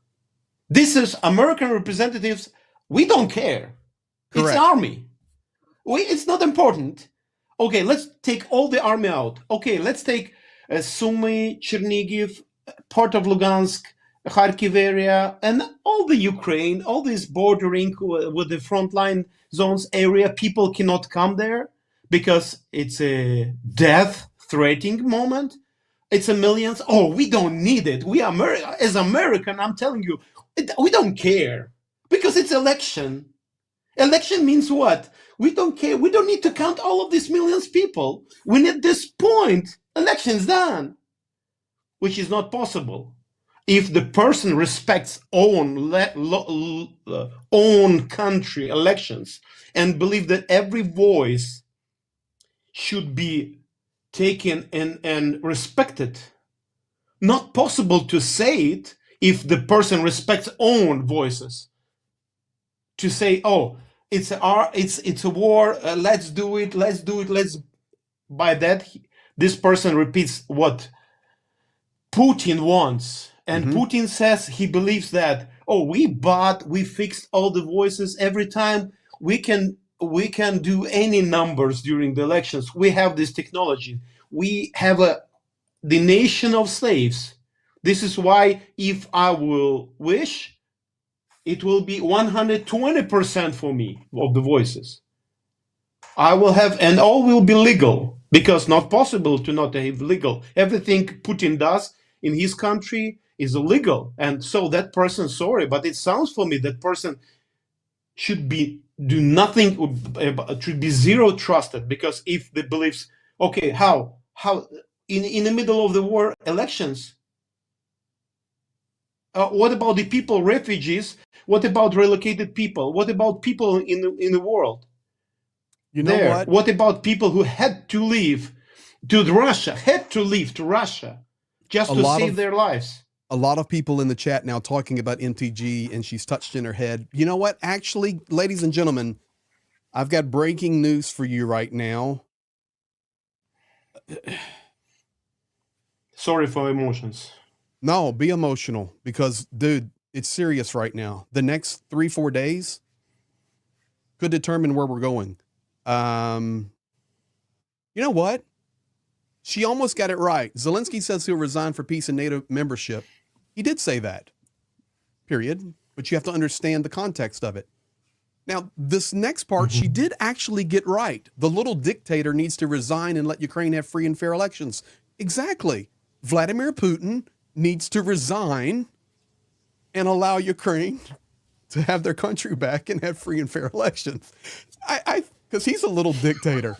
This is American representatives. We don't care. Correct. It's army. It's not important. Okay, let's take all the army out. Okay, let's take Sumy, Chernigiv, part of Lugansk, Kharkiv area, and all the Ukraine, all this bordering with the frontline zones area. People cannot come there because it's a death-threatening moment. It's a millions. Oh, we don't need it. We are as American, I'm telling you, we don't care because it's election. Election means what? We don't care. We don't need to count all of these millions of people. When at this point, election's done, which is not possible. If the person respects own country elections and believe that every voice should be taken and respected, not possible to say it if the person respects own voices. To say, oh, it's a war. Let's do it. By that, this person repeats what Putin wants, and Putin says he believes that. Oh, we fixed all the voices every time. We can do any numbers during the elections. We have this technology. We have the nation of slaves. This is why, if I will wish, it will be 120% for me of the voices. I will have, and all will be legal, because not possible to not have legal. Everything Putin does in his country is illegal. And so that person, sorry, but it sounds for me that person should do nothing, should be zero trusted, because if the beliefs, okay, how in the middle of the war elections, what about the people, refugees? What about relocated people? What about people in the world? You know what? What about people who had to leave to Russia, just to save their lives? A lot of people in the chat now talking about MTG, and she's touched in her head. You know what? Actually, ladies and gentlemen, I've got breaking news for you right now. Sorry for emotions. No, be emotional, because, dude, it's serious right now. The next 3-4 days could determine where we're going. You know what? She almost got it right. Zelenskyy says he'll resign for peace and NATO membership. He did say that, period. But you have to understand the context of it. Now, this next part, she did actually get right. The little dictator needs to resign and let Ukraine have free and fair elections. Exactly. Vladimir Putin needs to resign and allow Ukraine to have their country back and have free and fair elections. Because he's a little dictator.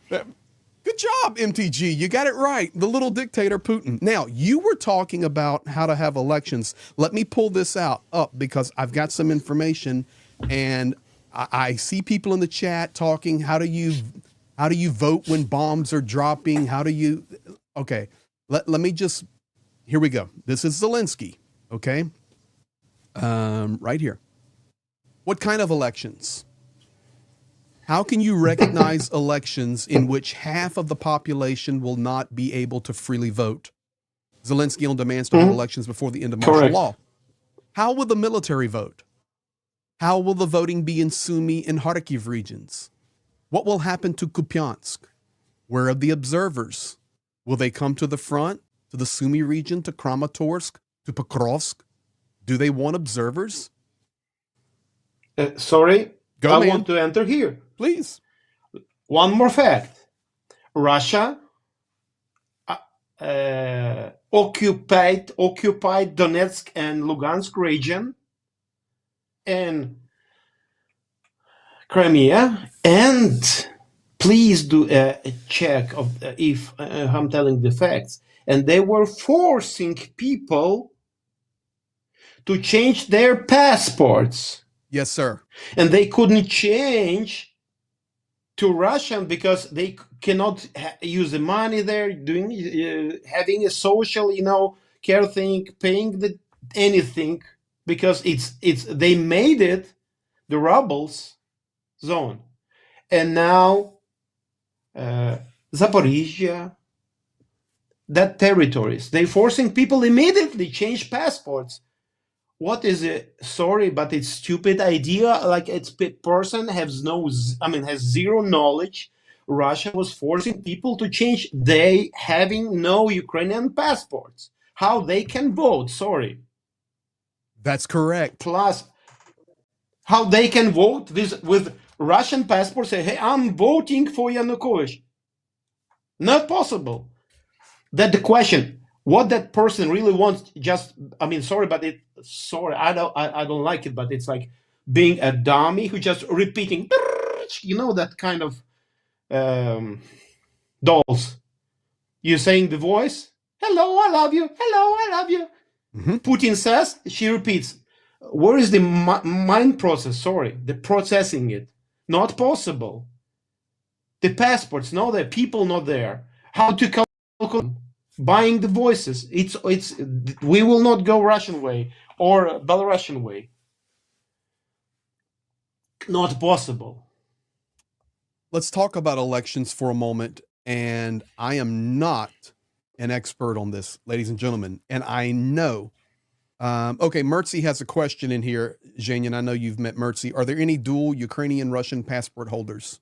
Good job, MTG. You got it right. The little dictator Putin. Now, you were talking about how to have elections. Let me pull this up because I've got some information, and I see people in the chat talking. How do you vote when bombs are dropping? Okay, let me just, here we go. This is Zelenskyy, okay? Right here. What kind of elections? How can you recognize elections in which half of the population will not be able to freely vote? Zelenskyy on demands to hold elections before the end of martial law. How will the military vote? How will the voting be in Sumy and Kharkiv regions? What will happen to Kupiansk? Where are the observers? Will they come to the front, to the Sumy region, to Kramatorsk, to Pokrovsk? Do they want observers? Sorry, Go, I man. want to enter here. Please. One more fact. Russia occupied Donetsk and Lugansk region and Crimea, and please do a check of if I'm telling the facts. And they were forcing people to change their passports. Yes, sir. And they couldn't change to Russian because they cannot use the money there, doing having a social, care thing, paying anything, because it's they made it the rebels zone. And now Zaporizhia, that territories, they forcing people immediately change passports. What is it? Sorry, but it's stupid idea. Like, it's person has zero knowledge. Russia was forcing people to change. They having no Ukrainian passports. How they can vote? Sorry. That's correct. Plus, how they can vote with Russian passports? Say, hey, I'm voting for Yanukovych. Not possible. That the question. What that person really wants, sorry, but I don't like it, but it's like being a dummy who just repeating, that kind of dolls. You're saying the voice, hello, I love you, hello, I love you. Putin says, she repeats. Where is the mind process? Sorry, the processing it. Not possible. The passports, no, the people not there. How to calculate? Buying the voices, we will not go Russian way or Belarusian way. Not possible. Let's talk about elections for a moment. And I am not an expert on this, ladies and gentlemen. And I know, okay, Mertzi has a question in here, Zhenya, and I know you've met Mertzi. Are there any dual Ukrainian-Russian passport holders?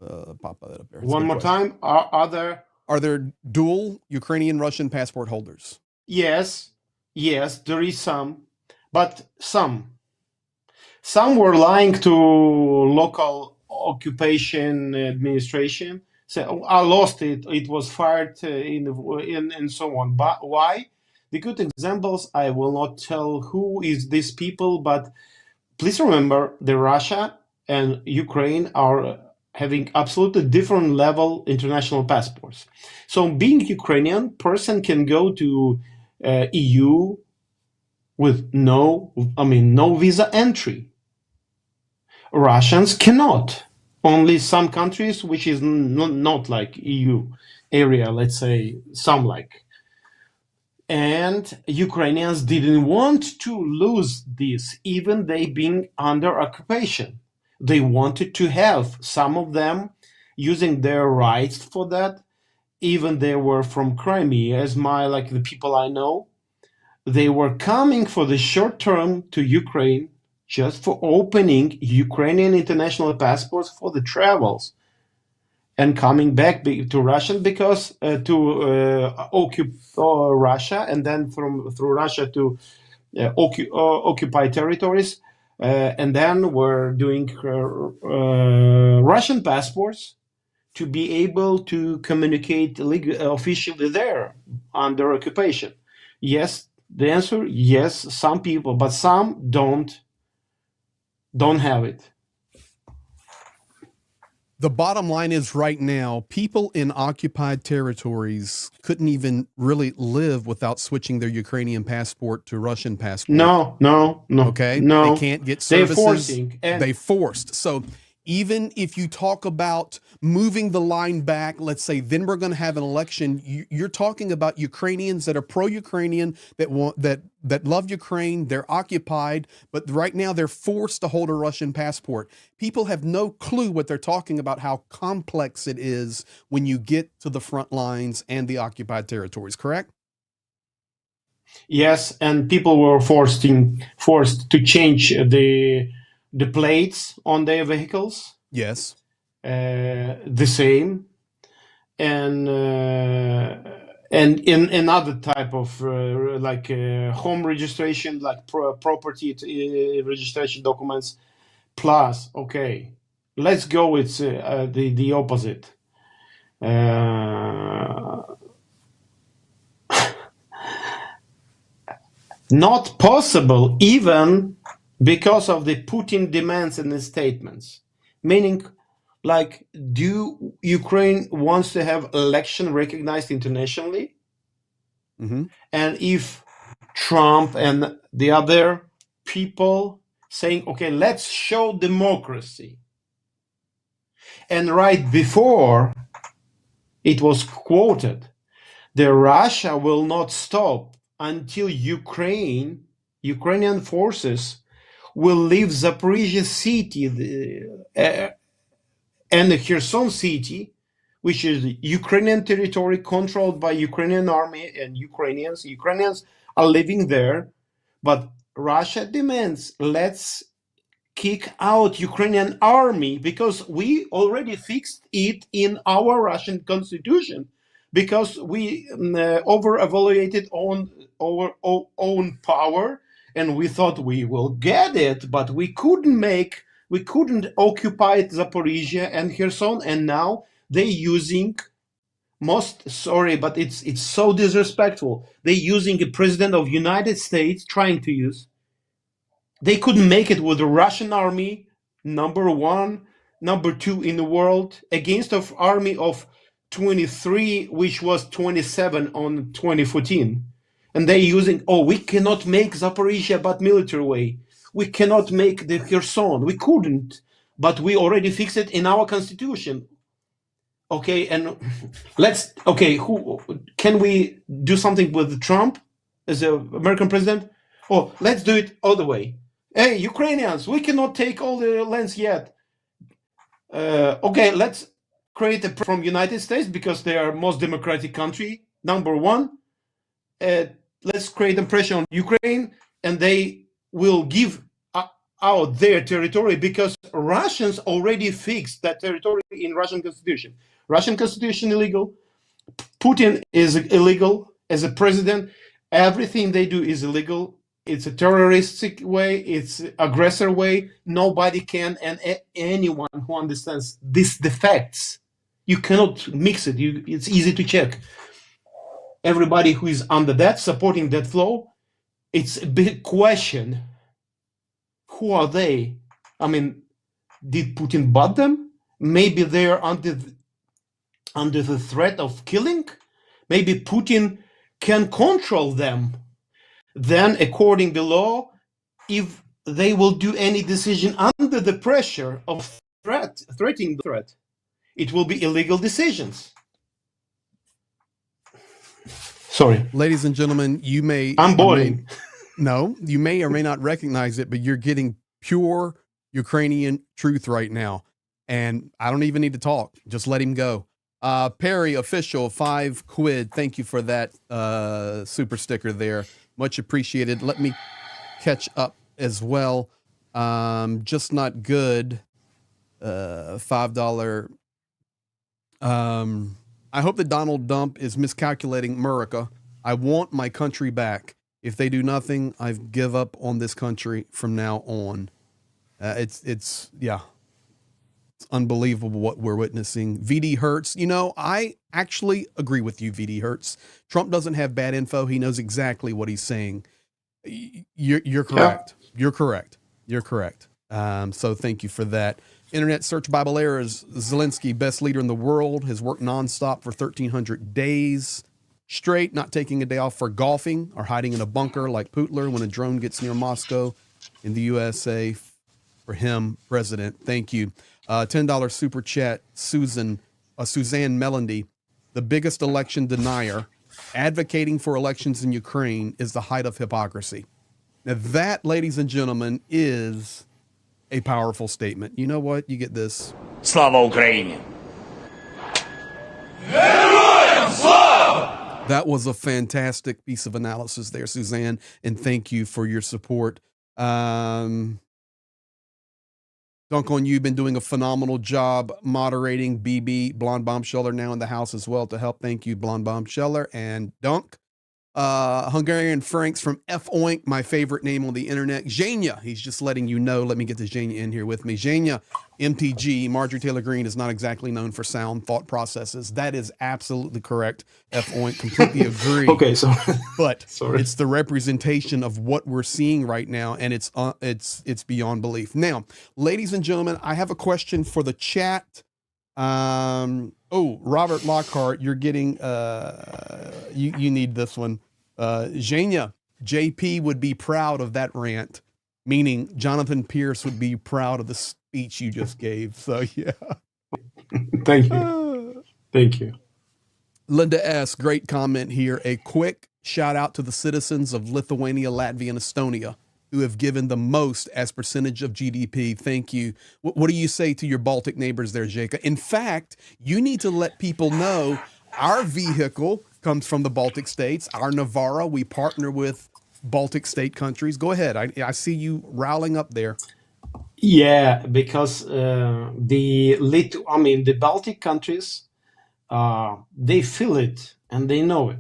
Pop that up there. One more time. Are there dual Ukrainian-Russian passport holders? Yes, there is some, but some were lying to local occupation administration. So I lost it. It was fired and so on. But why? The good examples, I will not tell who is these people, but please remember the Russia and Ukraine are having absolutely different level international passports. So being Ukrainian, person can go to EU with no visa entry. Russians cannot. Only some countries, which is not like EU area, let's say some like. And Ukrainians didn't want to lose this, even they being under occupation. They wanted to have some of them using their rights for that. Even they were from Crimea, as the people I know, they were coming for the short term to Ukraine just for opening Ukrainian international passports for the travels and coming back to Russian because to occupy Russia and then through Russia to occupy territories, and then we're doing Russian passports to be able to communicate officially there under occupation. Yes, the answer, yes, some people, but some don't have it. The bottom line is right now, people in occupied territories couldn't even really live without switching their Ukrainian passport to Russian passport. No. Okay. No. They can't get They're services. forcing. They forced. So even if you talk about moving the line back, let's say, then we're going to have an election. You're talking about Ukrainians that are pro-Ukrainian, that love Ukraine. They're occupied, but right now they're forced to hold a Russian passport. People have no clue what they're talking about, how complex it is when you get to the front lines and the occupied territories, correct? Yes, and people were forced to change the plates on their vehicles. Yes. The same, and in another type of like home registration, like property registration documents. Plus, okay, let's go with the opposite. Not possible, even because of the Putin demands and his statements. Meaning, like, do Ukraine wants to have election recognized internationally? Mm-hmm. And if Trump and the other people saying, okay, let's show democracy. And right before it was quoted, the Russia will not stop until Ukrainian forces will leave Zaporizhia city and the Kherson city, which is Ukrainian territory controlled by Ukrainian army and Ukrainians. Ukrainians are living there, but Russia demands, let's kick out Ukrainian army because we already fixed it in our Russian constitution because we over-evaluated our own power and we thought we will get it, but we couldn't occupy Zaporizhia and Kherson, and now they're using sorry, but it's so disrespectful. They're using a president of United States trying to use. They couldn't make it with the Russian army, number one, number two in the world, against an army of 23, which was 27 on 2014. And they're using, we cannot make Zaporizhia but military way. We cannot make the Kherson. We couldn't, but we already fixed it in our constitution. Okay, and who can we do something with Trump as an American president? Let's do it all the way. Hey, Ukrainians, we cannot take all the lands yet. Okay, let's create from United States because they are most democratic country, number one. Let's create a pressure on Ukraine and they will give out their territory because Russians already fixed that territory in Russian constitution. Russian constitution illegal. Putin is illegal as a president. Everything they do is illegal. It's a terroristic way. It's aggressor way. Nobody can, and anyone who understands these defects, you cannot mix it. It's easy to check. Everybody who is under that, supporting that flow, it's a big question. Who are they? I mean, did Putin bot them? Maybe they're under the threat of killing. Maybe Putin can control them. Then, according to law, if they will do any decision under the pressure of threatening the threat, it will be illegal decisions. Sorry. Ladies and gentlemen, I'm boring. You may or may not recognize it, but you're getting pure Ukrainian truth right now. And I don't even need to talk. Just let him go. Perry official, 5 quid. Thank you for that super sticker there. Much appreciated. Let me catch up as well. Just not good. $5. I hope that Donald Trump is miscalculating America. I want my country back. If they do nothing, I give up on this country from now on. It's unbelievable what we're witnessing. VD Hertz, I actually agree with you, VD Hertz. Trump doesn't have bad info. He knows exactly what he's saying. You're correct. Yeah. You're correct. So thank you for that. Internet search Bible errors. Zelenskyy, best leader in the world, has worked nonstop for 1,300 days straight, not taking a day off for golfing or hiding in a bunker like Putler when a drone gets near Moscow in the USA. For him, president. Thank you. $10 super chat. Suzanne Melandy, the biggest election denier, advocating for elections in Ukraine is the height of hypocrisy. Now that, ladies and gentlemen, is a powerful statement. You know what? You get this. Slava Ukraini. That was a fantastic piece of analysis there, Suzanne, and thank you for your support. Dunk on you, been doing a phenomenal job moderating. BB, Blonde Bombsheller now in the house as well to help. Thank you, Blonde Bombsheller and Dunk. Hungarian Franks from F Oink, my favorite name on the internet. Zhenya, he's just letting you know. Let me get the Zhenya in here with me. Zhenya, MTG, Marjorie Taylor Greene is not exactly known for sound thought processes. That is absolutely correct. F Oink, completely agree. Okay, sorry. But it's the representation of what we're seeing right now, and it's beyond belief. Now, ladies and gentlemen, I have a question for the chat. Robert Lockhart, you're getting you need this one. Zhenya, JP would be proud of that rant, meaning Jonathan Pierce would be proud of the speech you just gave. So yeah. Thank you. Thank you. Linda S., great comment here. A quick shout out to the citizens of Lithuania, Latvia, and Estonia who have given the most as percentage of GDP. Thank you. What do you say to your Baltic neighbors there, Jacob? In fact, you need to let people know our vehicle comes from the Baltic states. Our Navara, we partner with Baltic state countries. Go ahead. I see you riling up there. Yeah, because the Baltic countries, they feel it and they know it.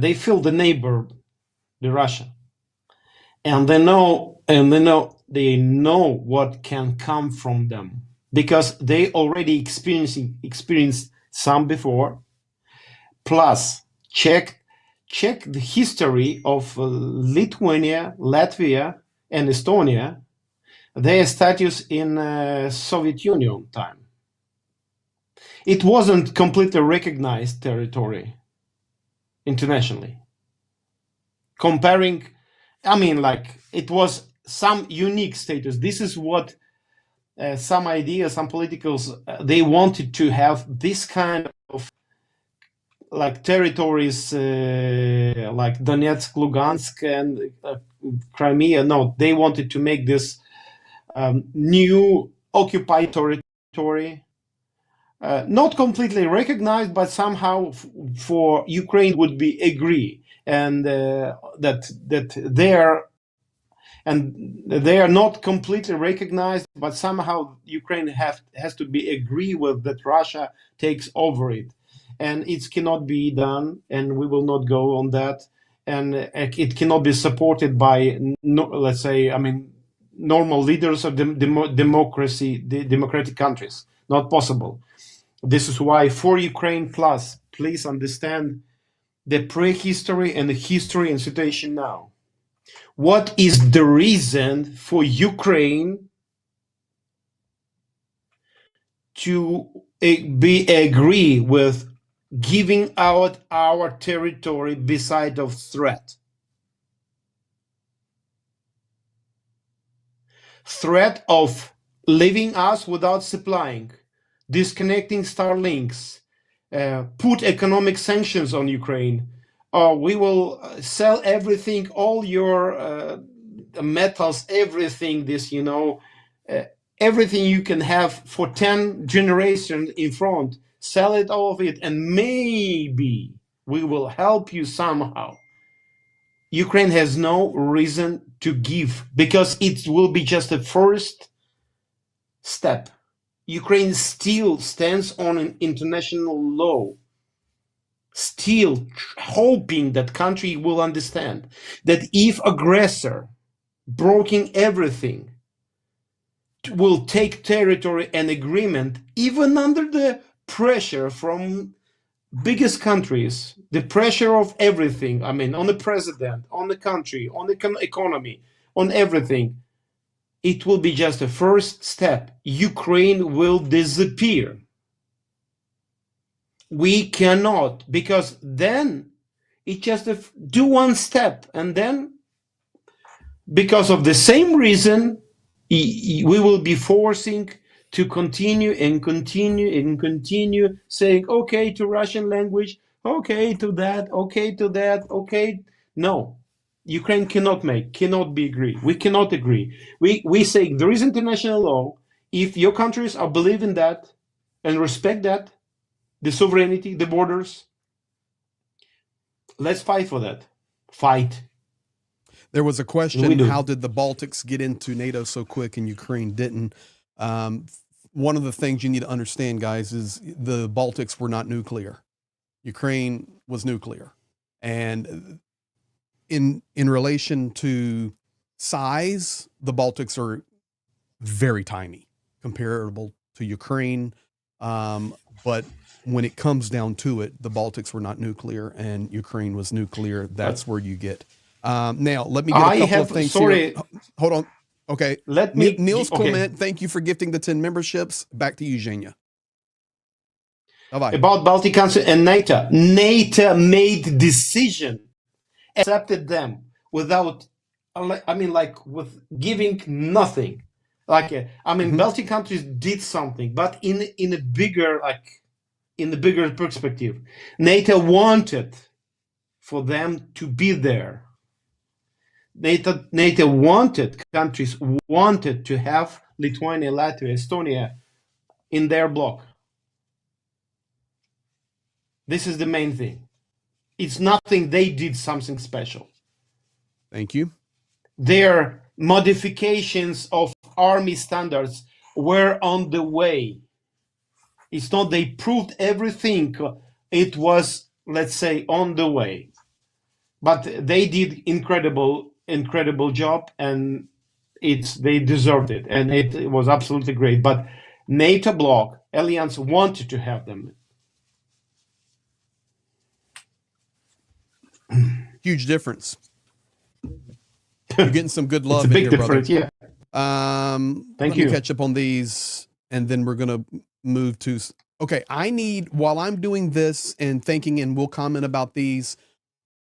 They feel the neighbor, the Russia. And they know what can come from them because they already experienced some before. Plus, check the history of Lithuania, Latvia, and Estonia. Their status in Soviet Union time. It wasn't completely recognized territory internationally. Comparing. It was some unique status. This is what some ideas, some politicals, they wanted to have this kind of territories like Donetsk, Lugansk, and Crimea. No, they wanted to make this new occupied territory, not completely recognized, but somehow for Ukraine would be agree. And that they are not completely recognized, but somehow Ukraine has to be agree with that Russia takes over it, and it cannot be done, and we will not go on that, and it cannot be supported by normal leaders of democratic countries. Not possible. This is why for Ukraine plus, please understand the prehistory and the history and situation now. What is the reason for Ukraine to agree with giving out our territory beside of threat? Threat of leaving us without supplying, disconnecting Starlinks, put economic sanctions on Ukraine. We will sell everything, all your metals, everything, everything you can have for 10 generations in front, sell it, all of it, and maybe we will help you somehow. Ukraine has no reason to give, because it will be just a first step. Ukraine still stands on an international law, still hoping that country will understand that if aggressor breaking everything will take territory and agreement, even under the pressure from biggest countries, the pressure of everything, I mean, on the president, on the country, on the economy, on everything, it will be just a first step. Ukraine will disappear. We cannot, because then it just do one step, and then because of the same reason, we will be forcing to continue and continue and continue saying, okay to Russian language, okay to that, okay to that, okay. No, Ukraine cannot be agree. We cannot agree. We say there is international law. If your countries are believe in that and respect that, the sovereignty, the borders, let's fight for that. Fight. There was a question, how did the Baltics get into NATO so quick and Ukraine didn't? One of the things you need to understand, guys, is the Baltics were not nuclear. Ukraine was nuclear. And in relation to size, the Baltics are very tiny, comparable to Ukraine. But when it comes down to it, the Baltics were not nuclear and Ukraine was nuclear. That's where you get. Now, let me get a couple of things here. Hold on. Okay. Let me. Niels Clement, thank you for gifting the 10 memberships. Back to you, Zhenya. Bye-bye. About Baltic Council and NATO. NATO made decision, accepted them without, I mean, like with giving nothing. Like, I mean, Baltic countries did something, but in a bigger, like, in the bigger perspective, NATO wanted for them to be there. NATO wanted, countries wanted to have Lithuania, Latvia, Estonia in their bloc. This is the main thing. It's nothing they did something special. Thank you. Their modifications of army standards were on the way. It's not they proved everything. It was, let's say, on the way. But they did incredible job, and they deserved it, and it was absolutely great. But NATO bloc alliance wanted to have them. Huge difference. You're getting some good love. It's a big here, difference, brother. yeah. Thank you. Let me catch up on these, and then we're gonna move to. Okay, I need, while I'm doing this and thinking, and we'll comment about these.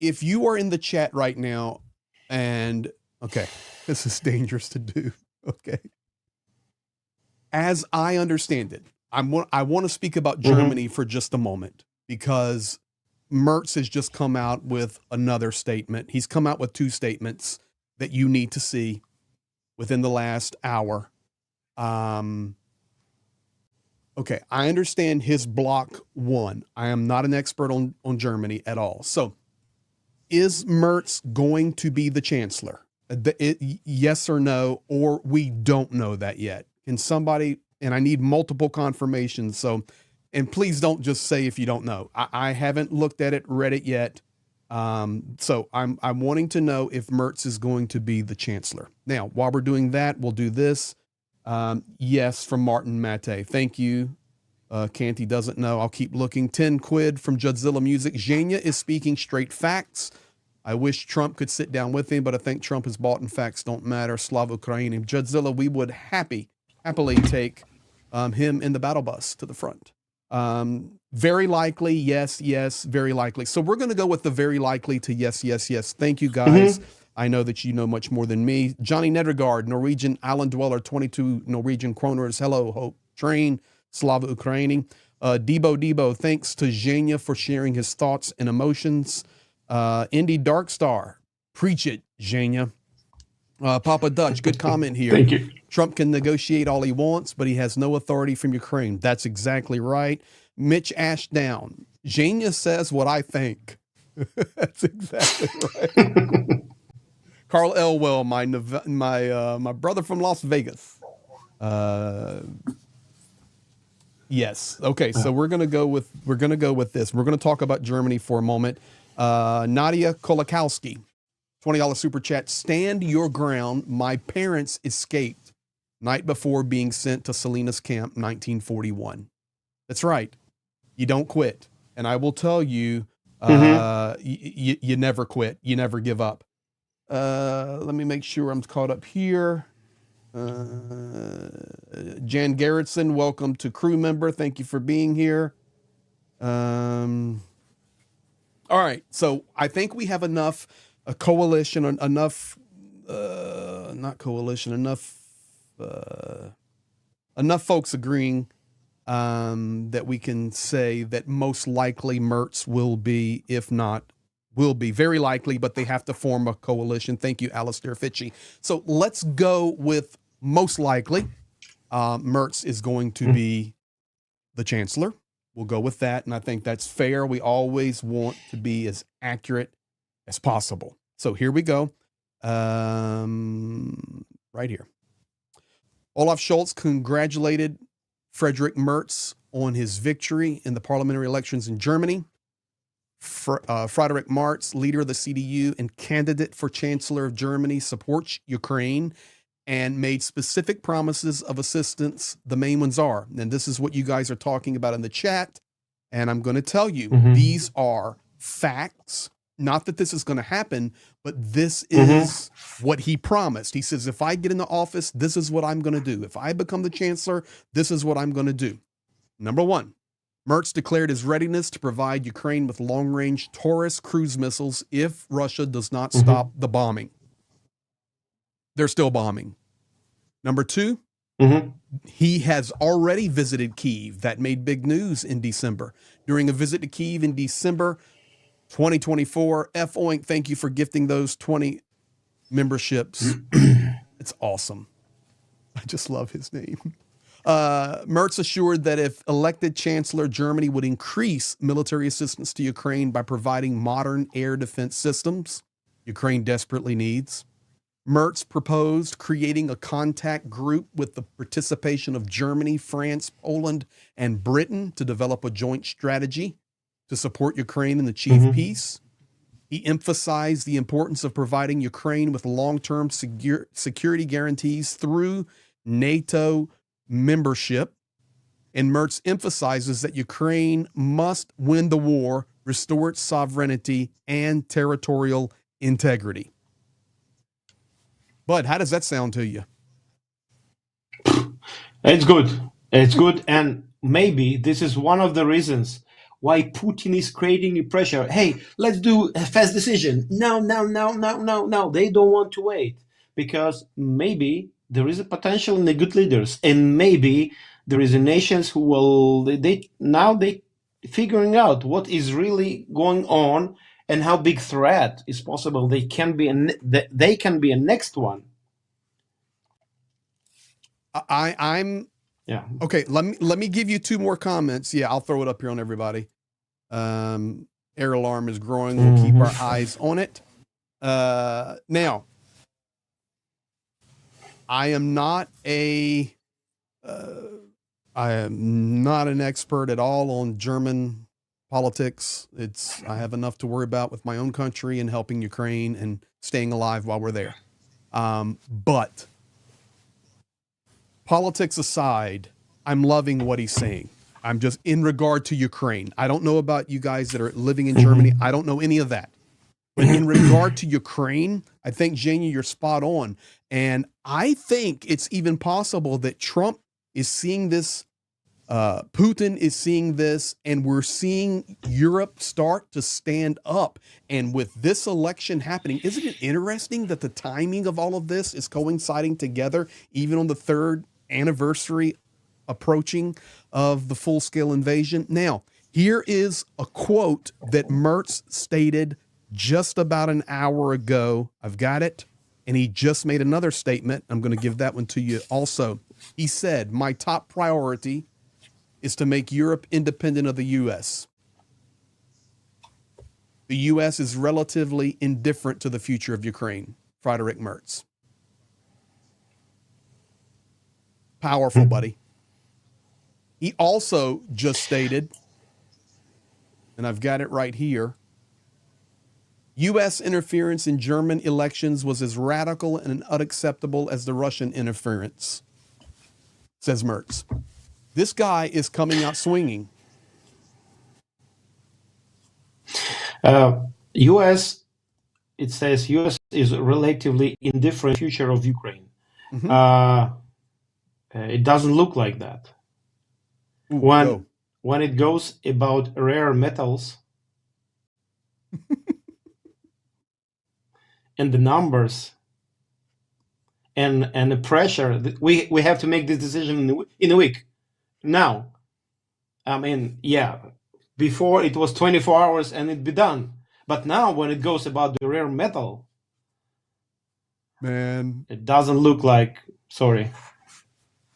If you are in the chat right now, and okay, this is dangerous to do. Okay, as I understand it, I want to speak about Germany for just a moment, because Merz has just come out with another statement. He's come out with 2 statements that you need to see within the last hour. Okay, I understand his block 1. I am not an expert on Germany at all. So, is Merz going to be the chancellor? Yes or no, or we don't know that yet. Can somebody, and I need multiple confirmations, so, and please don't just say if you don't know. I haven't looked at it, read it yet. So I'm wanting to know if Merz is going to be the chancellor. Now, while we're doing that, we'll do this. Yes, from Martin Mate. Thank you. Canty doesn't know. I'll keep looking. 10 quid from Judzilla Music. Zhenya is speaking straight facts. I wish Trump could sit down with him, but I think Trump is bought and facts don't matter. Slava Ukraini. Judzilla, we would happily take him in the battle bus to the front. Very likely, yes, very likely. So we're going to go with the very likely to yes. Thank you, guys. I know that you know much more than me. Johnny Nedergaard, Norwegian Island Dweller, 22 Norwegian kroners. Hello, Hope Train, Slava Ukraini. Debo, thanks to Zhenya for sharing his thoughts and emotions. Indy Darkstar, preach it, Zhenya. Papa Dutch, good comment here. Thank you. Trump can negotiate all he wants, but he has no authority from Ukraine. That's exactly right. Mitch Ashdown, Zhenya says what I think. That's exactly right. Carl Elwell, my brother from Las Vegas. Yes. Okay. So we're gonna go with this. We're gonna talk about Germany for a moment. Nadia Kolakowski, $20 super chat. Stand your ground. My parents escaped night before being sent to Salinas Camp, 1941. That's right. You don't quit. And I will tell you, you never quit. You never give up. Let me make sure I'm caught up here. Jan Garrettson, welcome to crew member. Thank you for being here. All right. So I think we have enough coalition, enough, not coalition, enough folks agreeing that we can say that most likely Mertz will be, if not, will be very likely, but they have to form a coalition. Thank you, Alistair Fitchie. So let's go with most likely. Mertz is going to be the chancellor. We'll go with that. And I think that's fair. We always want to be as accurate as possible. So here we go. Right here. Olaf Scholz congratulated Friedrich Merz on his victory in the parliamentary elections in Germany. Friedrich Merz, leader of the CDU and candidate for Chancellor of Germany, supports Ukraine and made specific promises of assistance. The main ones are, and this is what you guys are talking about in the chat, and I'm going to tell you, these are facts. Not that this is going to happen, but this is what he promised. He says, if I get into office, this is what I'm going to do. If I become the chancellor, this is what I'm going to do. Number one, Merz declared his readiness to provide Ukraine with long-range Taurus cruise missiles if Russia does not stop the bombing. They're still bombing. Number two, he has already visited Kyiv. That made big news in December. During a visit to Kyiv in December 2024, F. Oink, thank you for gifting those 20 memberships. It's awesome. I just love his name. Merz assured that if elected chancellor, Germany would increase military assistance to Ukraine by providing modern air defense systems Ukraine desperately needs. Merz proposed creating a contact group with the participation of Germany, France, Poland, and Britain to develop a joint strategy to support Ukraine and achieve peace. He emphasized the importance of providing Ukraine with long-term security guarantees through NATO membership. And Merz emphasizes that Ukraine must win the war, restore its sovereignty and territorial integrity. Bud, how does that sound to you? It's good. It's good. And maybe this is one of the reasons why Putin is creating pressure. Hey, let's do a fast decision. No. They don't want to wait because maybe there is a potential in the good leaders, and maybe there is a nations who will they figuring out what is really going on and how big threat is possible. They can be a next one. I'm yeah. Okay, let me give you two more comments. Yeah, I'll throw it up here on everybody. Air alarm is growing. We'll keep our eyes on it. Now, I am not an expert at all on German politics. I have enough to worry about with my own country and helping Ukraine and staying alive while we're there. But politics aside, I'm loving what he's saying. I'm just in regard to Ukraine. I don't know about you guys that are living in Germany. I don't know any of that. But in regard to Ukraine, I think, Zhenya, you're spot on. And I think it's even possible that Trump is seeing this, Putin is seeing this, and we're seeing Europe start to stand up. And with this election happening, isn't it interesting that the timing of all of this is coinciding together, even on the third anniversary approaching of the full-scale invasion? Now, here is a quote that Merz stated just about an hour ago. I've got it. And he just made another statement. I'm going to give that one to you also. He said, my top priority is to make Europe independent of the U.S. The U.S. is relatively indifferent to the future of Ukraine. Friedrich Merz. Powerful, buddy. He also just stated, and I've got it right here, U.S. interference in German elections was as radical and unacceptable as the Russian interference, says Merz. This guy is coming out swinging. U.S. It says U.S. is relatively indifferent future of Ukraine. It doesn't look like that. Ooh, when it goes about rare metals and the numbers and the pressure, we have to make this decision in a week. Now, I mean, yeah, before it was 24 hours and it'd be done. But now when it goes about the rare metal, man, it doesn't look like, sorry.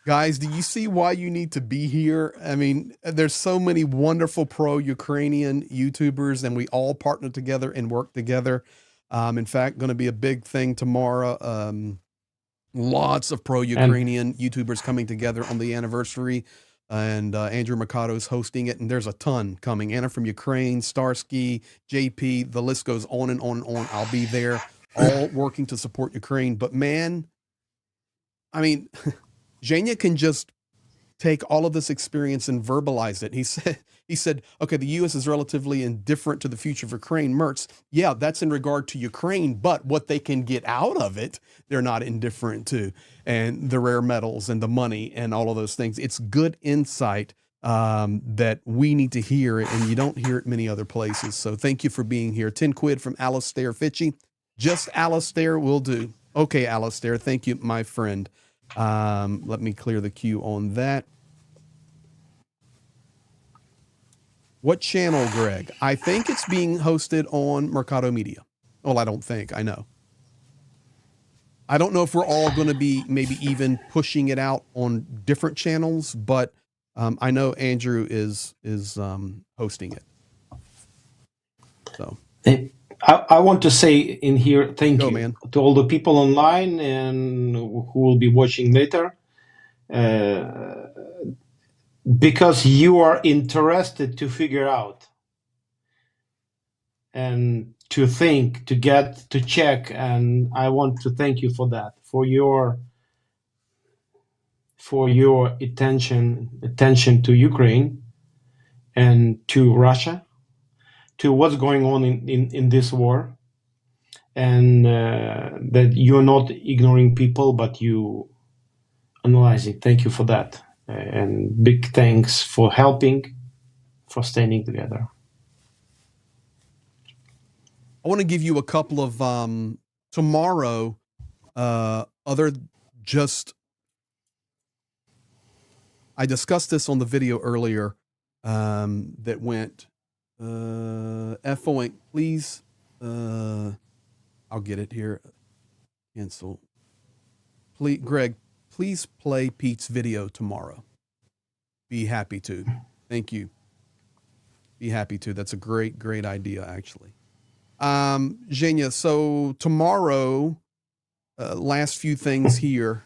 Guys, do you see why you need to be here? I mean, there's so many wonderful pro-Ukrainian YouTubers, and we all partner together and work together. In fact, going to be a big thing tomorrow. Lots of pro-Ukrainian YouTubers coming together on the anniversary, and Andrew Mercado is hosting it, and there's a ton coming. Anna from Ukraine, Starsky, JP, the list goes on and on and on. I'll be there, all working to support Ukraine. But man, I mean, Zhenya can just take all of this experience and verbalize it. He said, okay, the U.S. is relatively indifferent to the future of Ukraine. Merz, yeah, that's in regard to Ukraine, but what they can get out of it, they're not indifferent to. And the rare metals and the money and all of those things. It's good insight that we need to hear it, and you don't hear it many other places. So thank you for being here. 10 quid from Alistair Fitchy. Just Alistair will do. Okay, Alistair, thank you, my friend. Let me clear the queue on that. What channel, Greg? I think it's being hosted on Mercado Media. Well, I don't think, I know. I don't know if we're all going to be maybe even pushing it out on different channels, but I know Andrew is hosting it. So I want to say in here, thank you, man, to all the people online and who will be watching later, because you are interested to figure out and to think, to get, to check, and I want to thank you for that, for your attention to Ukraine and to Russia, to what's going on in this war, and that you're not ignoring people, but you analyzing. Thank you for that. And big thanks for helping, for standing together. I want to give you a couple of tomorrow, I discussed this on the video earlier that went, FOing, please, I'll get it here, cancel. Please, Greg, please play Pete's video tomorrow. Be happy to. Thank you. Be happy to. That's a great, great idea, actually. Zhenya, so tomorrow, last few things here.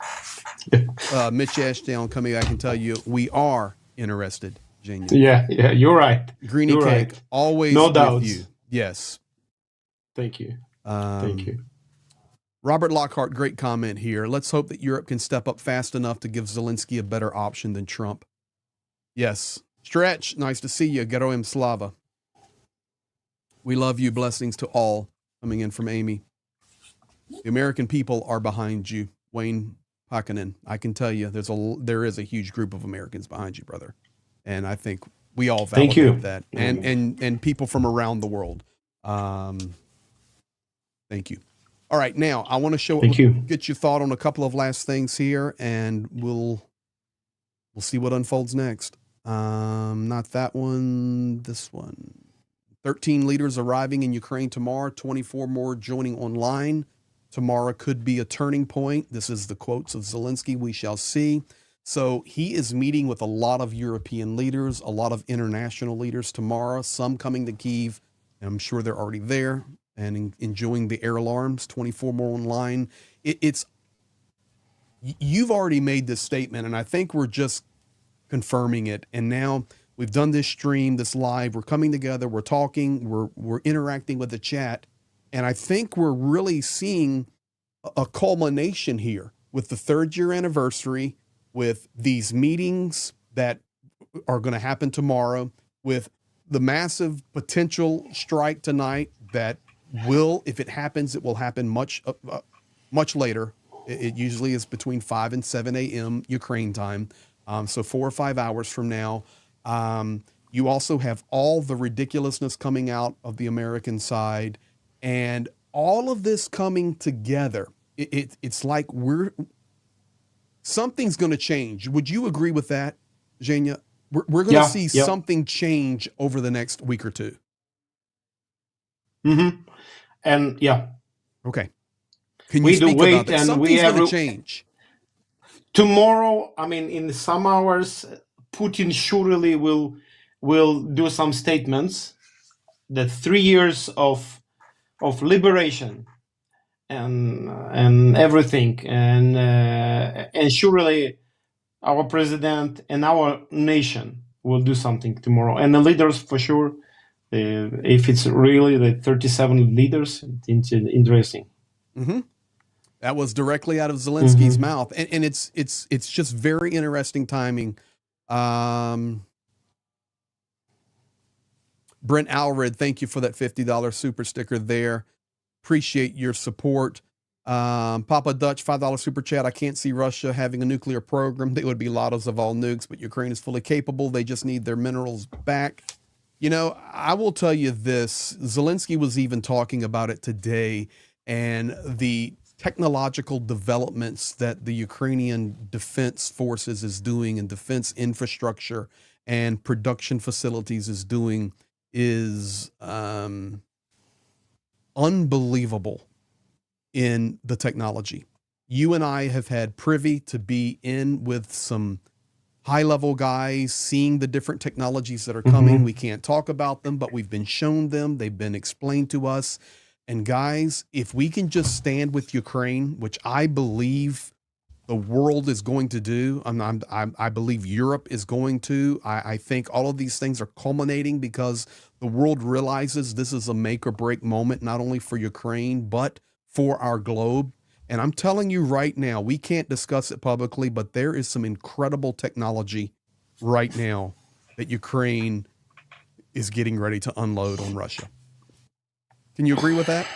Mitch Ashdown coming, I can tell you, we are interested, Zhenya. Yeah, you're right. Greenie you're Cake, right. always no with doubts. you. Yes. Thank you. Thank you. Robert Lockhart, great comment here. Let's hope that Europe can step up fast enough to give Zelenskyy a better option than Trump. Yes. Stretch, nice to see you. Geroim Slava. We love you. Blessings to all. Coming in from Amy. The American people are behind you. Wayne Pakinen. I can tell you there is a huge group of Americans behind you, brother. And I think we all validate that. And people from around the world. Thank you. All right, now I want to get your thought on a couple of last things here, and we'll see what unfolds next. Not that one, this one. 13 leaders arriving in Ukraine tomorrow, 24 more joining online. Tomorrow could be a turning point. This is the quotes of Zelenskyy, we shall see. So he is meeting with a lot of European leaders, a lot of international leaders tomorrow, some coming to Kyiv, And I'm sure they're already there and enjoying the air alarms, 24 more online. You've already made this statement, and I think we're just confirming it. And now we've done this stream, this live, we're coming together, we're talking, we're interacting with the chat. And I think we're really seeing a culmination here with the 3rd year anniversary, with these meetings that are going to happen tomorrow, with the massive potential strike tonight that will, if it happens, it will happen much later. It usually is between 5 and 7 a.m. Ukraine time. So 4 or 5 hours from now. You also have all the ridiculousness coming out of the American side, and all of this coming together. It's like something's going to change. Would you agree with that, Zhenya? We're going to see something change over the next week or two. Mm-hmm. And okay. Can you speak about that? Something's going to change. Tomorrow, I mean, in some hours, Putin surely will do some statements that 3 years of liberation and everything, and surely our president and our nation will do something tomorrow, and the leaders for sure. If it's really the 37 leaders, it's interesting. Mm-hmm. That was directly out of Zelensky's mouth, and it's just very interesting timing. Brent Alred, thank you for that $50 super sticker there. Appreciate your support. Papa Dutch, $5 super chat. I can't see Russia having a nuclear program. They would be lottos of all nukes, but Ukraine is fully capable. They just need their minerals back. You know, I will tell you this. Zelensky was even talking about it today, and the technological developments that the Ukrainian defense forces is doing, and defense infrastructure and production facilities is doing, is unbelievable in the technology. You and I have had privy to be in with some high-level guys, seeing the different technologies that are coming. We can't talk about them, but we've been shown them. They've been explained to us. And guys, if we can just stand with Ukraine, which I believe the world is going to do, I believe Europe is going to. I think all of these things are culminating because the world realizes this is a make or break moment, not only for Ukraine, but for our globe. And I'm telling you right now, we can't discuss it publicly, but there is some incredible technology right now that Ukraine is getting ready to unload on Russia. Can you agree with that?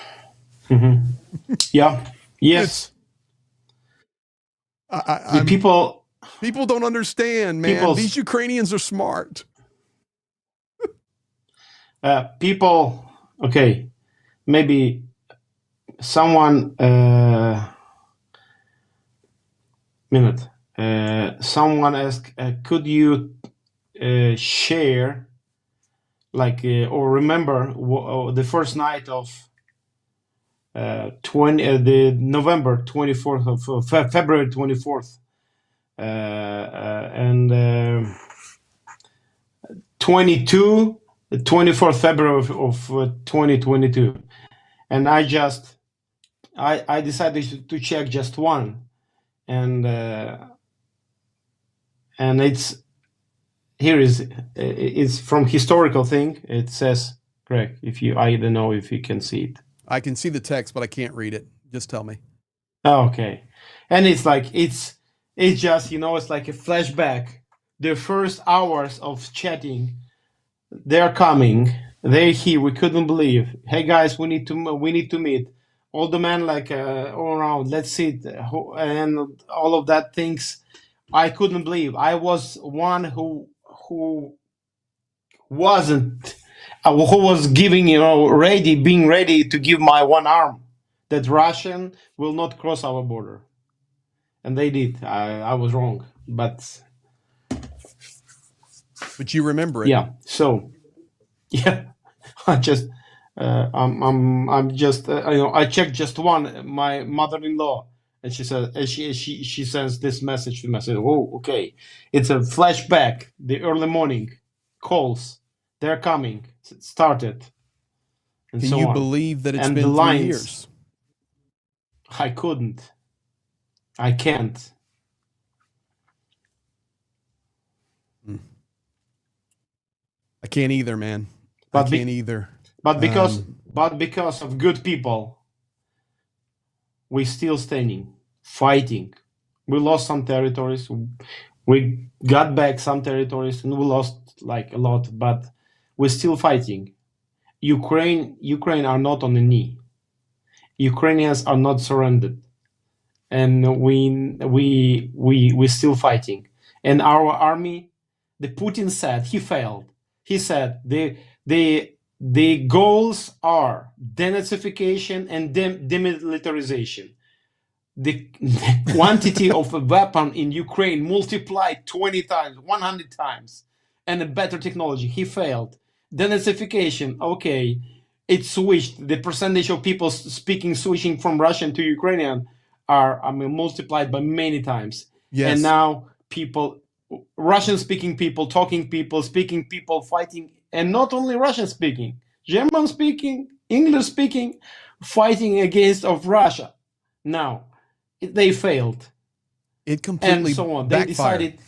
Yeah. Yes. People don't understand, man. These Ukrainians are smart. Okay, maybe someone someone asked, could you share, like, or remember the first night of the November 24th of February 24th and 24th February of 2022, and I decided to check just one, and it's from historical thing. It says, Greg, I don't know if you can see it. I can see the text, but I can't read it. Just tell me. Okay. And it's like, it's just, it's like a flashback. The first hours of chatting, they're coming. They're here. We couldn't believe. Hey guys, we need to meet. All the men all around. Let's sit, and all of that things. I couldn't believe. I was one who wasn't. Who was giving, being ready to give my one arm, that Russian will not cross our border. And they did. I was wrong, but you remember it. Yeah. So, yeah, I checked just one, my mother-in-law, and she said, she sends this message to me. I said, oh, okay. It's a flashback. The early morning calls. They're coming. It started. and Can so you on. believe that it's And been the 3 lines, years? I couldn't. I can't. I can't either, man. But I can't either. But because of good people, we still standing, fighting. We lost some territories. We got back some territories, and we lost like a lot. But we're still fighting. Ukraine are not on the knee. Ukrainians are not surrendered, and we still fighting. And our army, the Putin said he failed. He said the goals are denazification and demilitarization. The quantity of a weapon in Ukraine multiplied 20 times, 100 times, and a better technology. He failed. Denazification, okay, it switched. The percentage of people switching from Russian to Ukrainian are, multiplied by many times. Yes. And now people, Russian-speaking people, talking people, speaking people, fighting, and not only Russian-speaking, German-speaking, English-speaking, fighting against of Russia. Now, they failed. It completely and so on. backfired. They decided,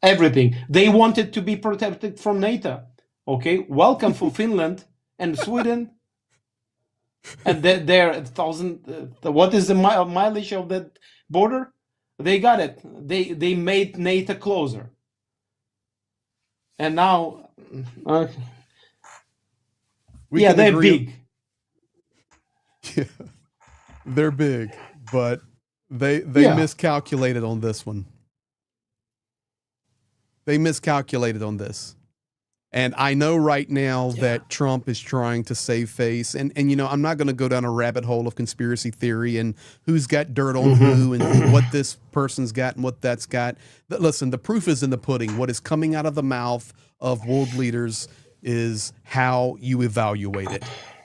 everything. They wanted to be protected from NATO. Okay, welcome for Finland and Sweden. And they're 1,000. What is the mileage of that border? They got it. They made NATO closer. And now, they're big. Yeah, they're big, but they miscalculated on this one. They miscalculated on this. And I know right now that Trump is trying to save face. And I'm not going to go down a rabbit hole of conspiracy theory and who's got dirt on who and what this person's got and what that's got. But listen, the proof is in the pudding. What is coming out of the mouth of world leaders is how you evaluate it.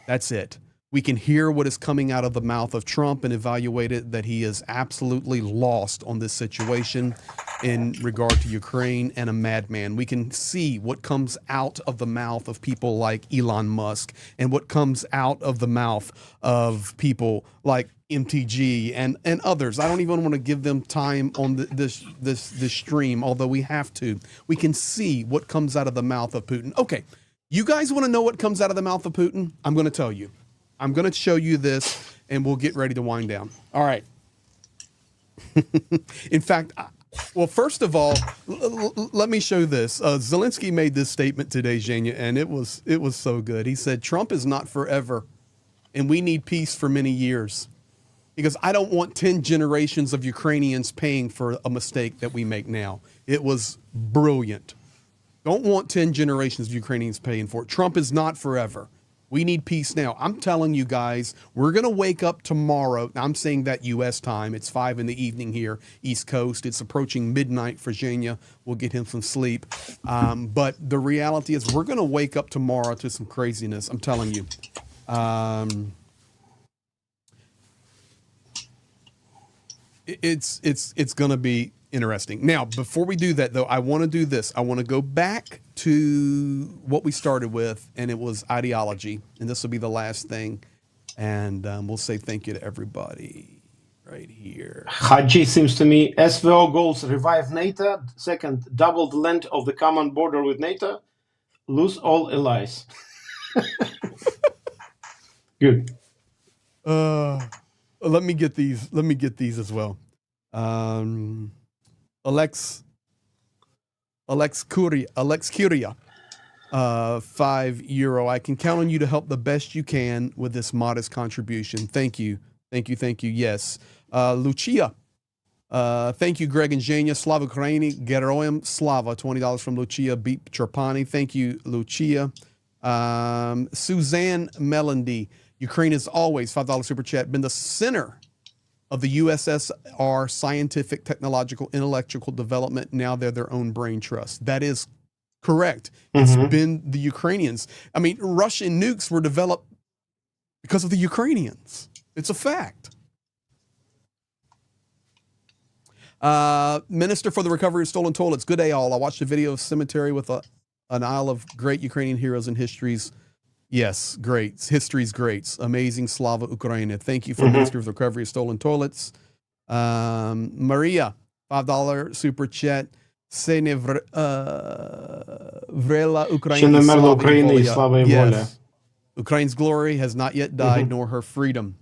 That's it. We can hear what is coming out of the mouth of Trump and evaluate it, that he is absolutely lost on this situation in regard to Ukraine and a madman. We can see what comes out of the mouth of people like Elon Musk and what comes out of the mouth of people like MTG and others. I don't even want to give them time on this stream, although we have to. We can see what comes out of the mouth of Putin. Okay, you guys want to know what comes out of the mouth of Putin? I'm going to tell you. I'm going to show you this, and we'll get ready to wind down. All right. In fact, well, first of all, let me show this. Zelenskyy made this statement today, Zhenya, and it was so good. He said, Trump is not forever, and we need peace for many years. Because I don't want 10 generations of Ukrainians paying for a mistake that we make now. It was brilliant. Don't want 10 generations of Ukrainians paying for it. Trump is not forever. We need peace now. I'm telling you guys, we're going to wake up tomorrow. I'm saying that U.S. time. It's 5 p.m. here, East Coast. It's approaching midnight for Zhenya. We'll get him some sleep. But the reality is we're going to wake up tomorrow to some craziness. I'm telling you. It's going to be interesting. Now, before we do that, though, I want to do this. I want to go back to what we started with, and it was ideology. And this will be the last thing. And we'll say thank you to everybody right here. Haji seems to me, SVO goals revive NATO. Second, double the length of the common border with NATO. Lose all allies. Good. Let me get these. Let me get these as well. Alex Curia, €5. I can count on you to help the best you can with this modest contribution. Thank you. Yes. Lucia. Thank you, Greg and Zhenya. Slava Ukraini. Geroyam Slava. $20 from Lucia. Beat Trapani. Thank you, Lucia. Suzanne Melandy. Ukraine has always, $5 super chat, been the center of the USSR scientific, technological, intellectual development. Now they're their own brain trust. That is correct. It's been the Ukrainians. I mean, Russian nukes were developed because of the Ukrainians. It's a fact. Minister for the Recovery of Stolen Toilets. Good day, all. I watched a video of cemetery with a an isle of great Ukrainian heroes and histories. Yes, greats. History's greats. Amazing. Slava Ukraina. Thank you for Ministry of the Recovery of Stolen Toilets. Maria, $5 super chat. Се не vrela Ще не Ukraina мерла slava Україна і volia. слава і воля. Yes. Ukraine's glory has not yet died, nor her freedom.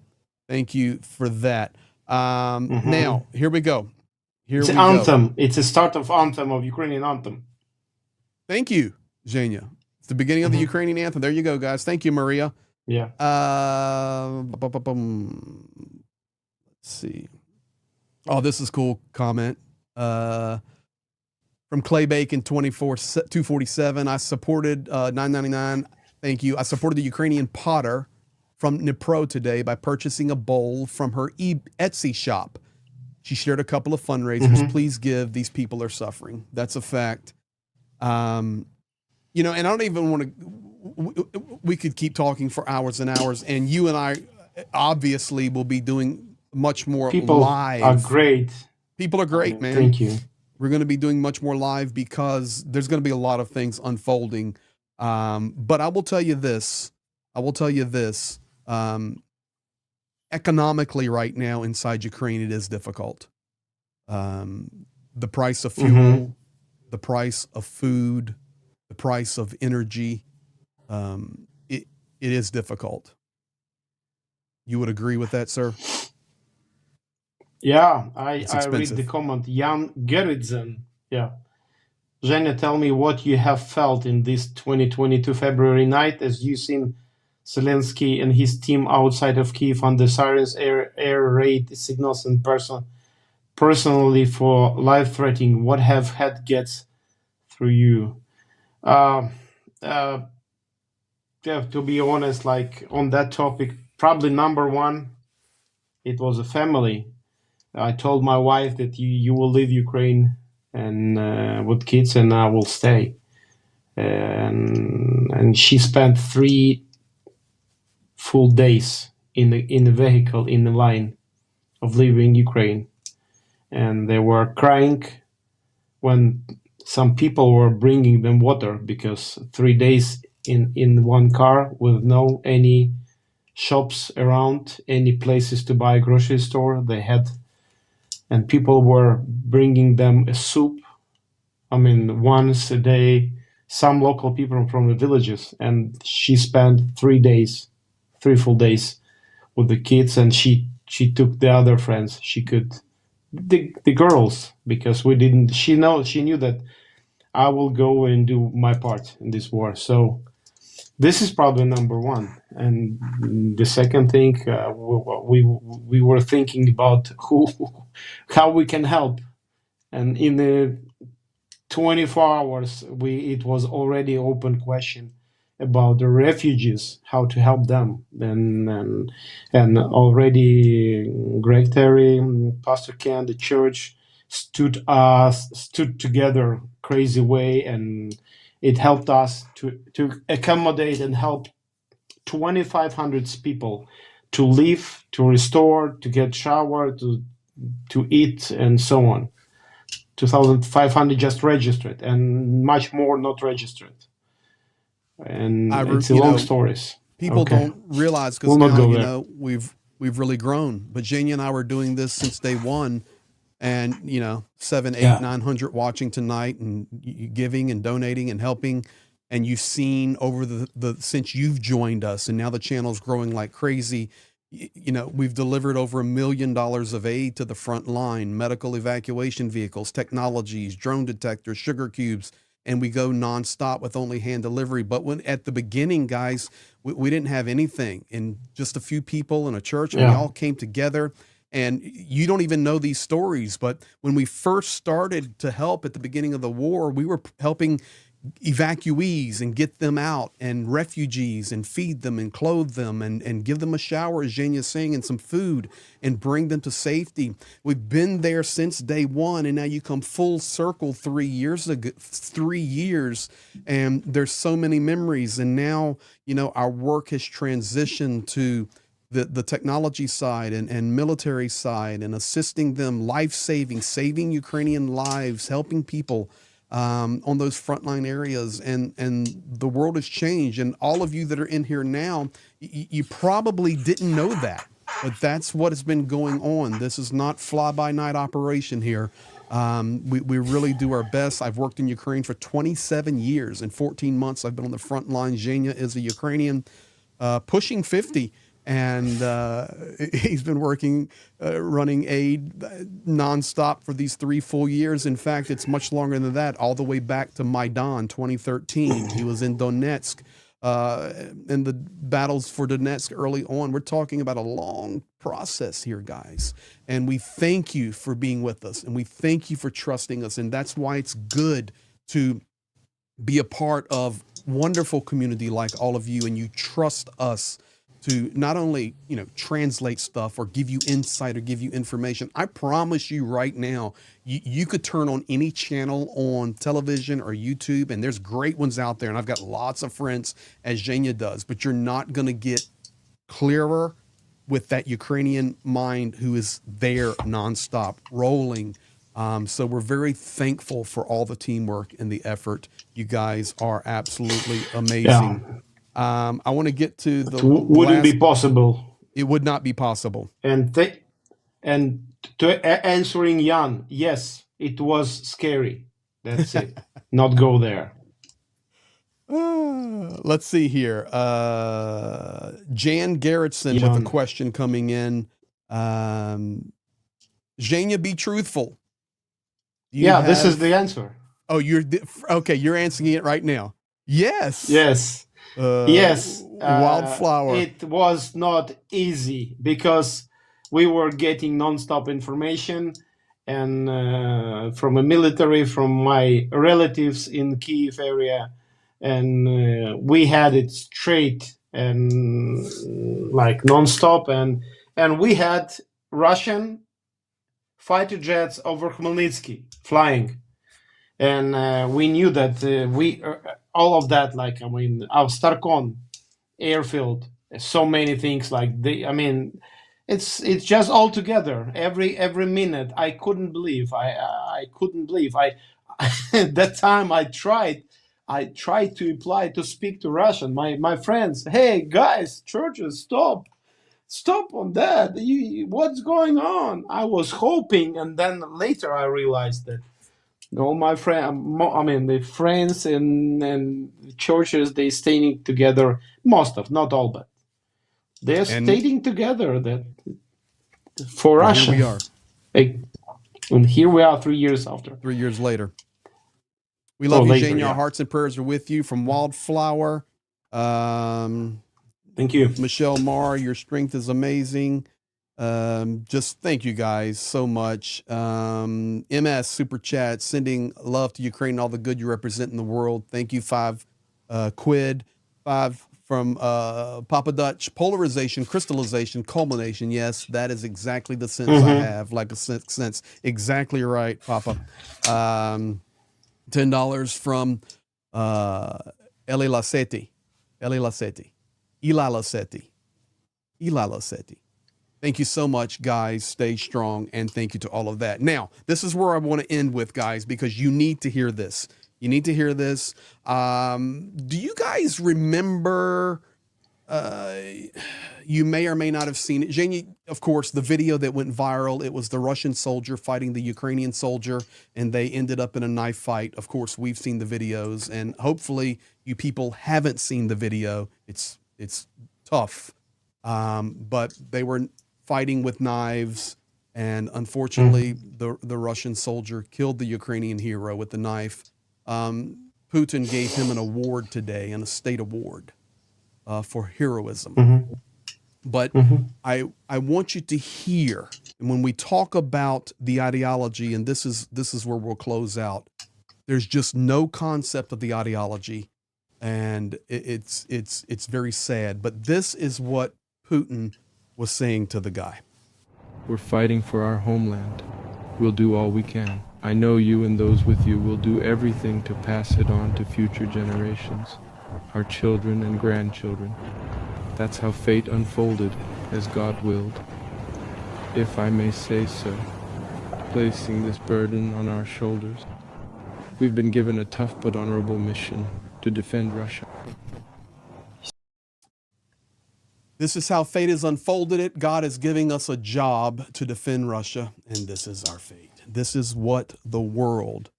Thank you for that. Now, here we go. It's an anthem. It's a start of anthem, of Ukrainian anthem. Thank you, Zhenya. It's the beginning of the Ukrainian anthem. There you go, guys. Thank you, Maria. Yeah. Let's see. Oh, this is cool comment. From Clay Bacon 247. I supported $9.99. Thank you. I supported the Ukrainian potter from Dnipro today by purchasing a bowl from her Etsy shop. She shared a couple of fundraisers. Please give. These people are suffering. That's a fact. You know, and I don't even want to, we could keep talking for hours and hours, and you and I obviously will be doing much more People live. are great. People are great, man. Thank you. We're going to be doing much more live because there's going to be a lot of things unfolding. But I will tell you this. Economically right now inside Ukraine, it is difficult. The price of fuel, the price of food, the price of energy, it is difficult. You would agree with that, sir? Yeah, I read expensive. the comment. Jan Geritsen. Yeah. Zhenya, tell me what you have felt in this 2022 February night as you seen Zelenskyy and his team outside of Kyiv under sirens, air raid signals, and personally for life-threatening. What have had gets through you? Yeah, to be honest, like on that topic, probably number one, it was a family. I told my wife that you will leave Ukraine and with kids, and I will stay. And she spent 3 full days in the vehicle, in the line of leaving Ukraine, and they were crying when some people were bringing them water, because 3 days in one car with no any shops around, any places to buy a grocery store they had, and people were bringing them a soup, I mean, once a day, some local people from the villages, and she spent 3 days, 3 full days with the kids, and she took the other friends. She could, the girls, because we didn't, she knew that I will go and do my part in this war. So this is probably number one. And the second thing, we were thinking about how we can help. And in the 24 hours, it was already open question about the refugees, how to help them. And already Greg Terry, Pastor Ken, the church stood together crazy way, and it helped us to accommodate and help 2,500 people to live, to restore, to get shower, to eat, and so on. 2,500 just registered, and much more not registered. And it's a long stories. People don't realize, because We'll not now, go you there. know, we've really grown. But Zhenya and I were doing this since day one, and 700, 800, 900 watching tonight, and giving and donating and helping. And you've seen over the since you've joined us, and now the channel's growing like crazy. We've delivered over $1 million of aid to the front line, medical evacuation vehicles, technologies, drone detectors, sugar cubes, and we go nonstop with only hand delivery. But when at the beginning, guys, we didn't have anything, and just a few people in a church, and we all came together. And you don't even know these stories, but when we first started to help at the beginning of the war, we were helping evacuees and get them out, and refugees, and feed them and clothe them and give them a shower, as Zhenya's saying, and some food, and bring them to safety. We've been there since day one, and now you come full circle 3 years ago, 3 years, and there's so many memories. And now, our work has transitioned to the technology side and military side, and assisting them, life-saving, saving Ukrainian lives, helping people. on those frontline areas, and the world has changed. And all of you that are in here now, you probably didn't know that, but that's what has been going on. This is not fly-by-night operation here. We really do our best. I've worked in Ukraine for 27 years. In 14 months, I've been on the front line. Zhenya is a Ukrainian, pushing 50. And he's been working, running aid nonstop for these 3 full years. In fact, it's much longer than that, all the way back to Maidan 2013. He was in Donetsk, in the battles for Donetsk early on. We're talking about a long process here, guys. And we thank you for being with us, and we thank you for trusting us. And that's why it's good to be a part of wonderful community like all of you, and you trust us to not only, translate stuff or give you insight or give you information. I promise you right now, you could turn on any channel on television or YouTube, and there's great ones out there. And I've got lots of friends, as Zhenya does, but you're not going to get clearer with that Ukrainian mind who is there nonstop, rolling. So we're very thankful for all the teamwork and the effort. You guys are absolutely amazing. Yeah. I want to get to the wouldn't be possible. It would not be possible. And answering Jan, yes, it was scary. That's it. Not go there. Let's see here. Jan Gerritsen with a question coming in. Zhenya, be truthful. This is the answer. Oh, okay. You're answering it right now. Yes. Yes. Yes. Wildflower. It was not easy because we were getting nonstop information, and from a military, from my relatives in Kiev area, and we had it straight and like nonstop, and we had Russian fighter jets over Khmelnytsky flying. And we knew that all of that, our Starkon airfield, so many things it's just all together. Every minute, I couldn't believe. I couldn't believe. At that time I tried to apply to speak to Russian. My friends, hey guys, churches, stop on that. What's going on? I was hoping, and then later I realized that. All my the friends and churches, they staying together. Not all, but they're staying together. That for Russia. Here we are. And here we are 3 years after. 3 years later. We love you, Zhenya. Our hearts and prayers are with you. From Wildflower. Thank you. Michelle Marr, your strength is amazing. Just thank you guys so much. MS Super Chat, sending love to Ukraine and all the good you represent in the world. Thank you, 5 quid. 5 from Papa Dutch. Polarization, crystallization, culmination. Yes, that is exactly the sense I have, like a sense. Exactly right, Papa. $10 from Eli Lassetti. Thank you so much, guys. Stay strong, and thank you to all of that. Now, this is where I want to end with, guys, because you need to hear this. You need to hear this. Do you guys remember, you may or may not have seen it. Zhenya, of course, the video that went viral, it was the Russian soldier fighting the Ukrainian soldier, and they ended up in a knife fight. Of course, we've seen the videos, and hopefully you people haven't seen the video. It's tough. But they were fighting with knives, and unfortunately the Russian soldier killed the Ukrainian hero with the knife. Putin gave him an award today, and a state award for heroism. But I want you to hear, and when we talk about the ideology, and this is where we'll close out, there's just no concept of the ideology, and it's very sad. But this is what Putin was saying to the guy. We're fighting for our homeland. We'll do all we can. I know you and those with you will do everything to pass it on to future generations, our children and grandchildren. That's how fate unfolded, as God willed. If I may say so, placing this burden on our shoulders. We've been given a tough but honorable mission to defend Russia. This is how fate has unfolded it. God is giving us a job to defend Russia, and this is our fate. This is what the world.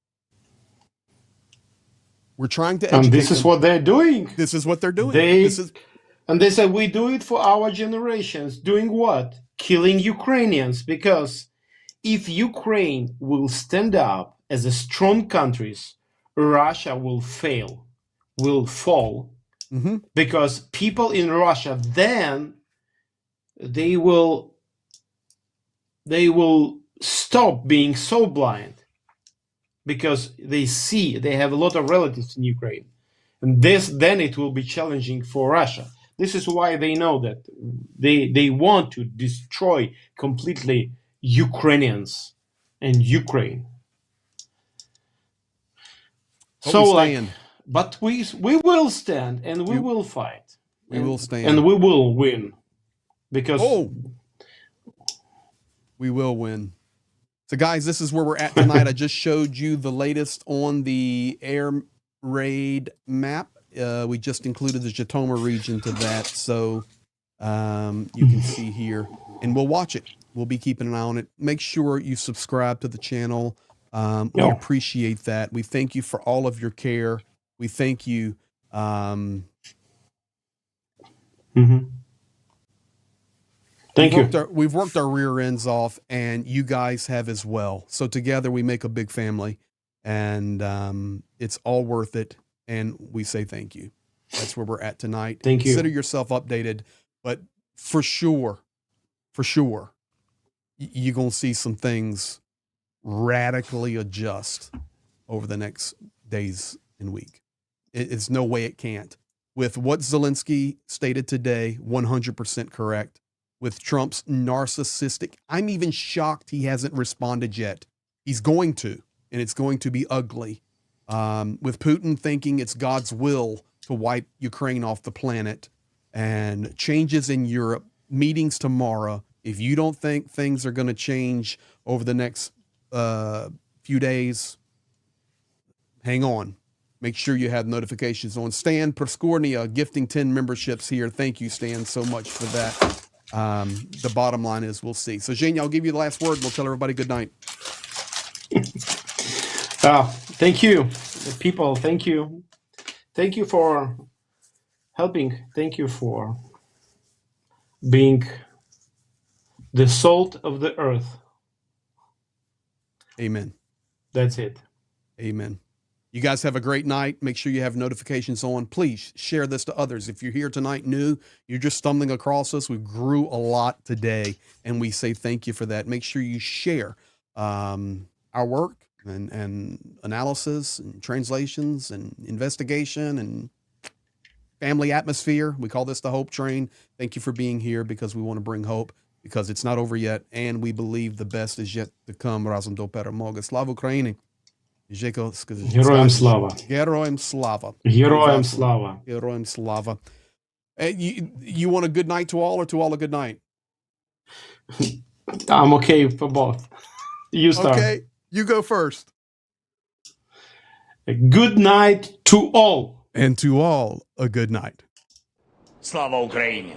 We're trying to educate And this is them. what they're doing. This is what they're doing. And they said, we do it for our generations. Doing what? Killing Ukrainians. Because if Ukraine will stand up as a strong country, Russia will fail, will fall. Mm-hmm. Because people in Russia, then they will stop being so blind. Because they see they have a lot of relatives in Ukraine. And then it will be challenging for Russia. This is why they know that they want to destroy completely Ukrainians and Ukraine. But So we like, stand. but we will stand and we will fight. We will stand. And we will win. Because we will win. So guys, this is where we're at tonight. I just showed you the latest on the air raid map. We just included the Zhytomyr region to that. So you can see here, and we'll watch it. We'll be keeping an eye on it. Make sure you subscribe to the channel. We appreciate that. We thank you for all of your care. We thank you. Thank you. We've worked our rear ends off, and you guys have as well. So together we make a big family, and it's all worth it. And we say thank you. That's where we're at tonight. Thank you. Consider yourself updated, but for sure, you're going to see some things radically adjust over the next days and week. It's no way it can't. With what Zelenskyy stated today, 100% correct. With Trump's narcissistic, I'm even shocked he hasn't responded yet. He's going to, and it's going to be ugly. With Putin thinking it's God's will to wipe Ukraine off the planet, and changes in Europe, meetings tomorrow. If you don't think things are going to change over the next few days, hang on. Make sure you have notifications on. Stan Proskornia gifting 10 memberships here. Thank you, Stan, so much for that. The bottom line is we'll see. So, Zhenya, I'll give you the last word. We'll tell everybody good night. Thank you, people. Thank you. Thank you for helping. Thank you for being the salt of the earth. Amen. That's it. Amen. You guys have a great night. Make sure you have notifications on. Please share this to others. If you're here tonight new, you're just stumbling across us. We grew a lot today, and we say thank you for that. Make sure you share our work and analysis and translations and investigation and family atmosphere. We call this the Hope Train. Thank you for being here, because we want to bring hope, because it's not over yet, and we believe the best is yet to come. Razem do peremога. Slava Ukraini. Героям слава. Героям слава. Героям слава. Героям слава. You want a good night to all, or to all a good night? I'm okay for both. You start. Okay, you go first. A good night to all. And to all, a good night. Слава Україні!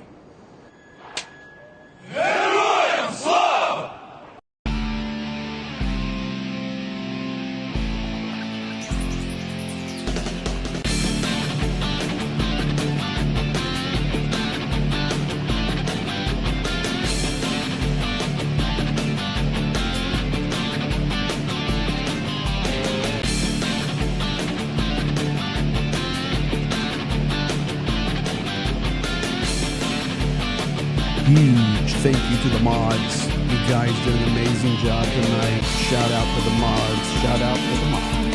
Huge thank you to the mods. You guys did an amazing job tonight. Shout out to the mods. Shout out to the mods.